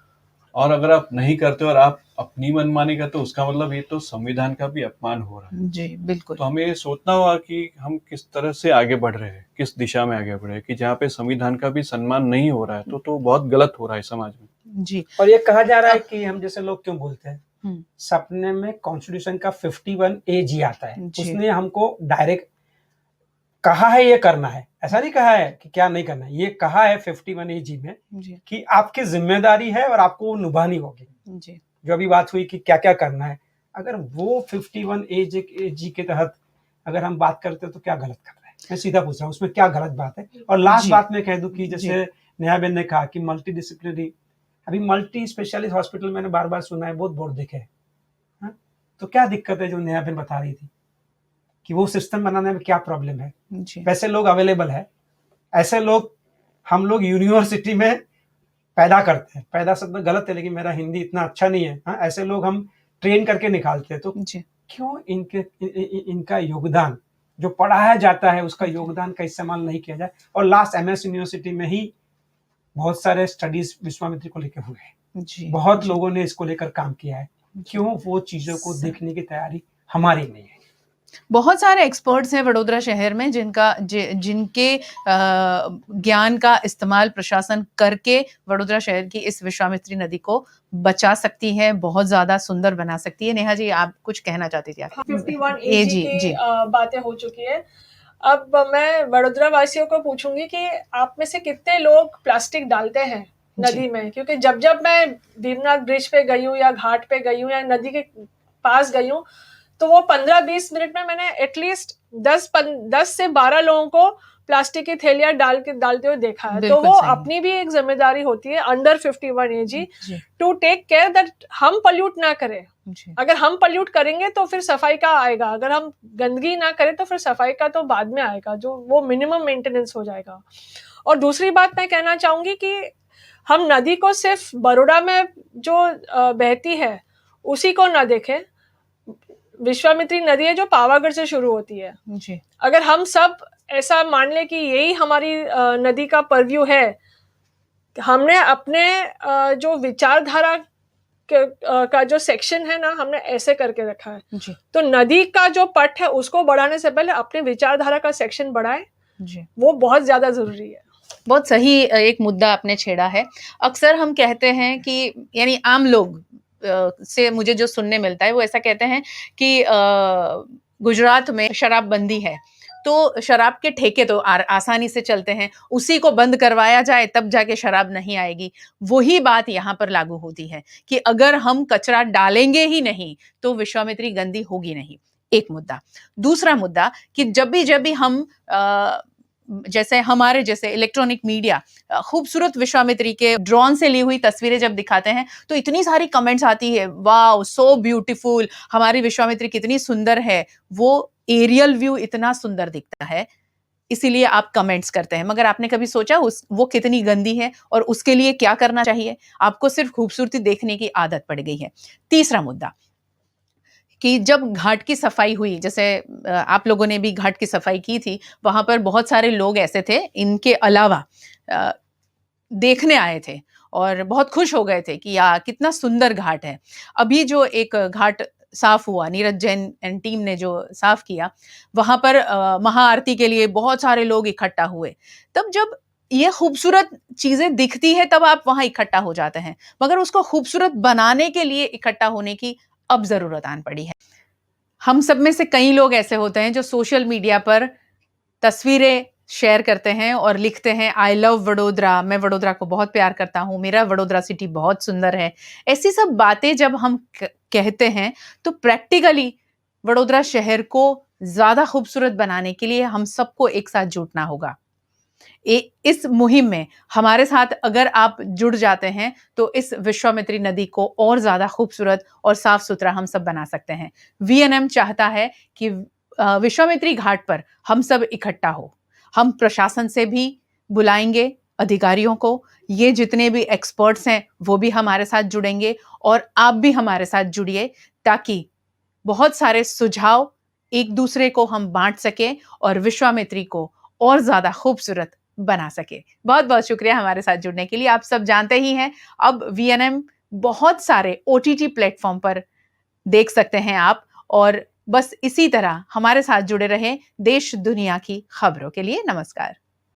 और अगर आप नहीं करते और आप अपनी मनमानी करते, तो उसका मतलब ये तो संविधान का भी अपमान हो रहा है जी। बिल्कुल। तो हमें ये सोचना होगा कि हम किस तरह से आगे बढ़ रहे हैं, किस दिशा में आगे बढ़ रहे हैं, कि जहाँ पे संविधान का भी सम्मान नहीं हो रहा है तो बहुत गलत हो रहा है समाज में जी। और ये कहा जा रहा है कि हम जैसे लोग क्यों बोलते हैं, सपने में कॉन्स्टिट्यूशन का 51AG आता है, उसने हमको डायरेक्ट कहा है ये करना है, ऐसा नहीं कहा है कि क्या नहीं करना है, ये कहा है 51AG में कि आपकी जिम्मेदारी है और आपको वो निभानी होगी जी। जो अभी बात हुई कि क्या क्या करना है, अगर वो 51AG के तहत अगर हम बात करते हैं तो क्या गलत कर रहे हैं, मैं सीधा पूछ रहा हूँ, उसमें क्या गलत बात है। और लास्ट बात मैं कह दूं कि जैसे नेहा बहन ने कहा कि मल्टी डिसिप्लिनरी, अभी मल्टी स्पेशलिस्ट हॉस्पिटल मैंने बार बार सुना है, बहुत बोर्ड दिखे, तो क्या दिक्कत है जो नेहा बहन बता रही थी, कि वो सिस्टम बनाने में क्या प्रॉब्लम है। जी। वैसे लोग अवेलेबल है, ऐसे लोग हम लोग यूनिवर्सिटी में पैदा करते हैं। पैदा शब्द गलत है, लेकिन मेरा हिंदी इतना अच्छा नहीं है। हाँ, ऐसे लोग हम ट्रेन करके निकालते हैं। तो क्यों इनका योगदान जो पढ़ाया जाता है उसका योगदान का इस्तेमाल नहीं किया जाए। और लास्ट MS यूनिवर्सिटी में ही बहुत सारे स्टडीज विश्वामित्री को लेकर हुए हैं, बहुत लोगों ने इसको लेकर काम किया है। क्यों वो चीजों को देखने की तैयारी हमारी नहीं है। बहुत सारे एक्सपर्ट्स हैं वडोदरा शहर में जिनके ज्ञान का इस्तेमाल प्रशासन करके वडोदरा शहर की इस विश्वामित्री नदी को बचा सकती है, बहुत ज्यादा सुंदर बना सकती है। नेहा जी, आप कुछ कहना चाहती थी? 51 AG की बातें हो चुकी है। अब मैं वडोदरा वासियों को पूछूंगी कि आप में से कितने लोग प्लास्टिक डालते हैं नदी में, क्योंकि जब मैं भीमनाथ ब्रिज पे गई हूँ या घाट पे गई हूँ या नदी के पास गई हूँ, तो वो 15-20 मिनट में मैंने एटलीस्ट 10 से 12 लोगों को प्लास्टिक की थैलियां डालते हुए देखा है। तो वो अपनी भी एक जिम्मेदारी होती है under 51 AG to take care that हम पल्यूट ना करें। अगर हम पल्यूट करेंगे तो फिर सफाई का आएगा, अगर हम गंदगी ना करें तो फिर सफाई का तो बाद में आएगा, जो वो मिनिमम मेंटेनेंस हो जाएगा। और दूसरी बात मैं कहना चाहूंगी कि हम नदी को सिर्फ बड़ौदा में जो बहती है उसी को ना देखें। विश्वामित्री नदी है जो पावागढ़ से शुरू होती है जी। अगर हम सब ऐसा मान ले कि यही हमारी नदी का परव्यू है, हमने अपने जो विचारधारा का जो सेक्शन है ना, हमने ऐसे करके रखा है जी। तो नदी का जो पट है उसको बढ़ाने से पहले अपने विचारधारा का सेक्शन बढ़ाए जी, वो बहुत ज्यादा जरूरी है। बहुत सही एक मुद्दा आपने छेड़ा है। अक्सर हम कहते हैं कि यानी आम लोग से मुझे जो सुनने मिलता है वो ऐसा कहते हैं कि गुजरात में शराबबंदी है तो शराब के ठेके तो आसानी से चलते हैं, उसी को बंद करवाया जाए तब जाके शराब नहीं आएगी। वही बात यहाँ पर लागू होती है कि अगर हम कचरा डालेंगे ही नहीं तो विश्वामित्री गंदी होगी नहीं। एक मुद्दा। दूसरा मुद्दा कि जब भी हम जैसे हमारे जैसे इलेक्ट्रॉनिक मीडिया खूबसूरत विश्वामित्री के ड्रोन से ली हुई तस्वीरें जब दिखाते हैं तो इतनी सारी कमेंट्स आती है, वाओ सो ब्यूटीफुल, हमारी विश्वामित्री कितनी सुंदर है। वो एरियल व्यू इतना सुंदर दिखता है इसीलिए आप कमेंट्स करते हैं, मगर आपने कभी सोचा वो कितनी गंदी है और उसके लिए क्या करना चाहिए? आपको सिर्फ खूबसूरती देखने की आदत पड़ गई है। तीसरा मुद्दा कि जब घाट की सफाई हुई, जैसे आप लोगों ने भी घाट की सफाई की थी, वहां पर बहुत सारे लोग ऐसे थे इनके अलावा देखने आए थे और बहुत खुश हो गए थे कि यार कितना सुंदर घाट है। अभी जो एक घाट साफ हुआ, नीरज जैन एंड टीम ने जो साफ किया, वहां पर महाआरती के लिए बहुत सारे लोग इकट्ठा हुए। तब जब ये खूबसूरत चीजें दिखती है तब आप वहां इकट्ठा हो जाते हैं, मगर उसको खूबसूरत बनाने के लिए इकट्ठा होने की अब जरूरत आन पड़ी है। हम सब में से कई लोग ऐसे होते हैं जो सोशल मीडिया पर तस्वीरें शेयर करते हैं और लिखते हैं आई लव वडोदरा, मैं वडोदरा को बहुत प्यार करता हूं, मेरा वडोदरा सिटी बहुत सुंदर है। ऐसी सब बातें जब हम कहते हैं तो प्रैक्टिकली वडोदरा शहर को ज्यादा खूबसूरत बनाने के लिए हम सबको एक साथ जुटना होगा। इस मुहिम में हमारे साथ अगर आप जुड़ जाते हैं तो इस विश्वामित्री नदी को और ज्यादा खूबसूरत और साफ सुथरा हम सब बना सकते हैं। VNM चाहता है कि विश्वामित्री घाट पर हम सब इकट्ठा हो। हम प्रशासन से भी बुलाएंगे अधिकारियों को, ये जितने भी एक्सपर्ट्स हैं वो भी हमारे साथ जुड़ेंगे और आप भी हमारे साथ जुड़िए ताकि बहुत सारे सुझाव एक दूसरे को हम बांट सकें और विश्वामित्री को और ज्यादा खूबसूरत बना सके। बहुत बहुत शुक्रिया हमारे साथ जुड़ने के लिए। आप सब जानते ही हैं अब VNM बहुत सारे OTT प्लेटफॉर्म पर देख सकते हैं आप, और बस इसी तरह हमारे साथ जुड़े रहें देश दुनिया की खबरों के लिए। नमस्कार।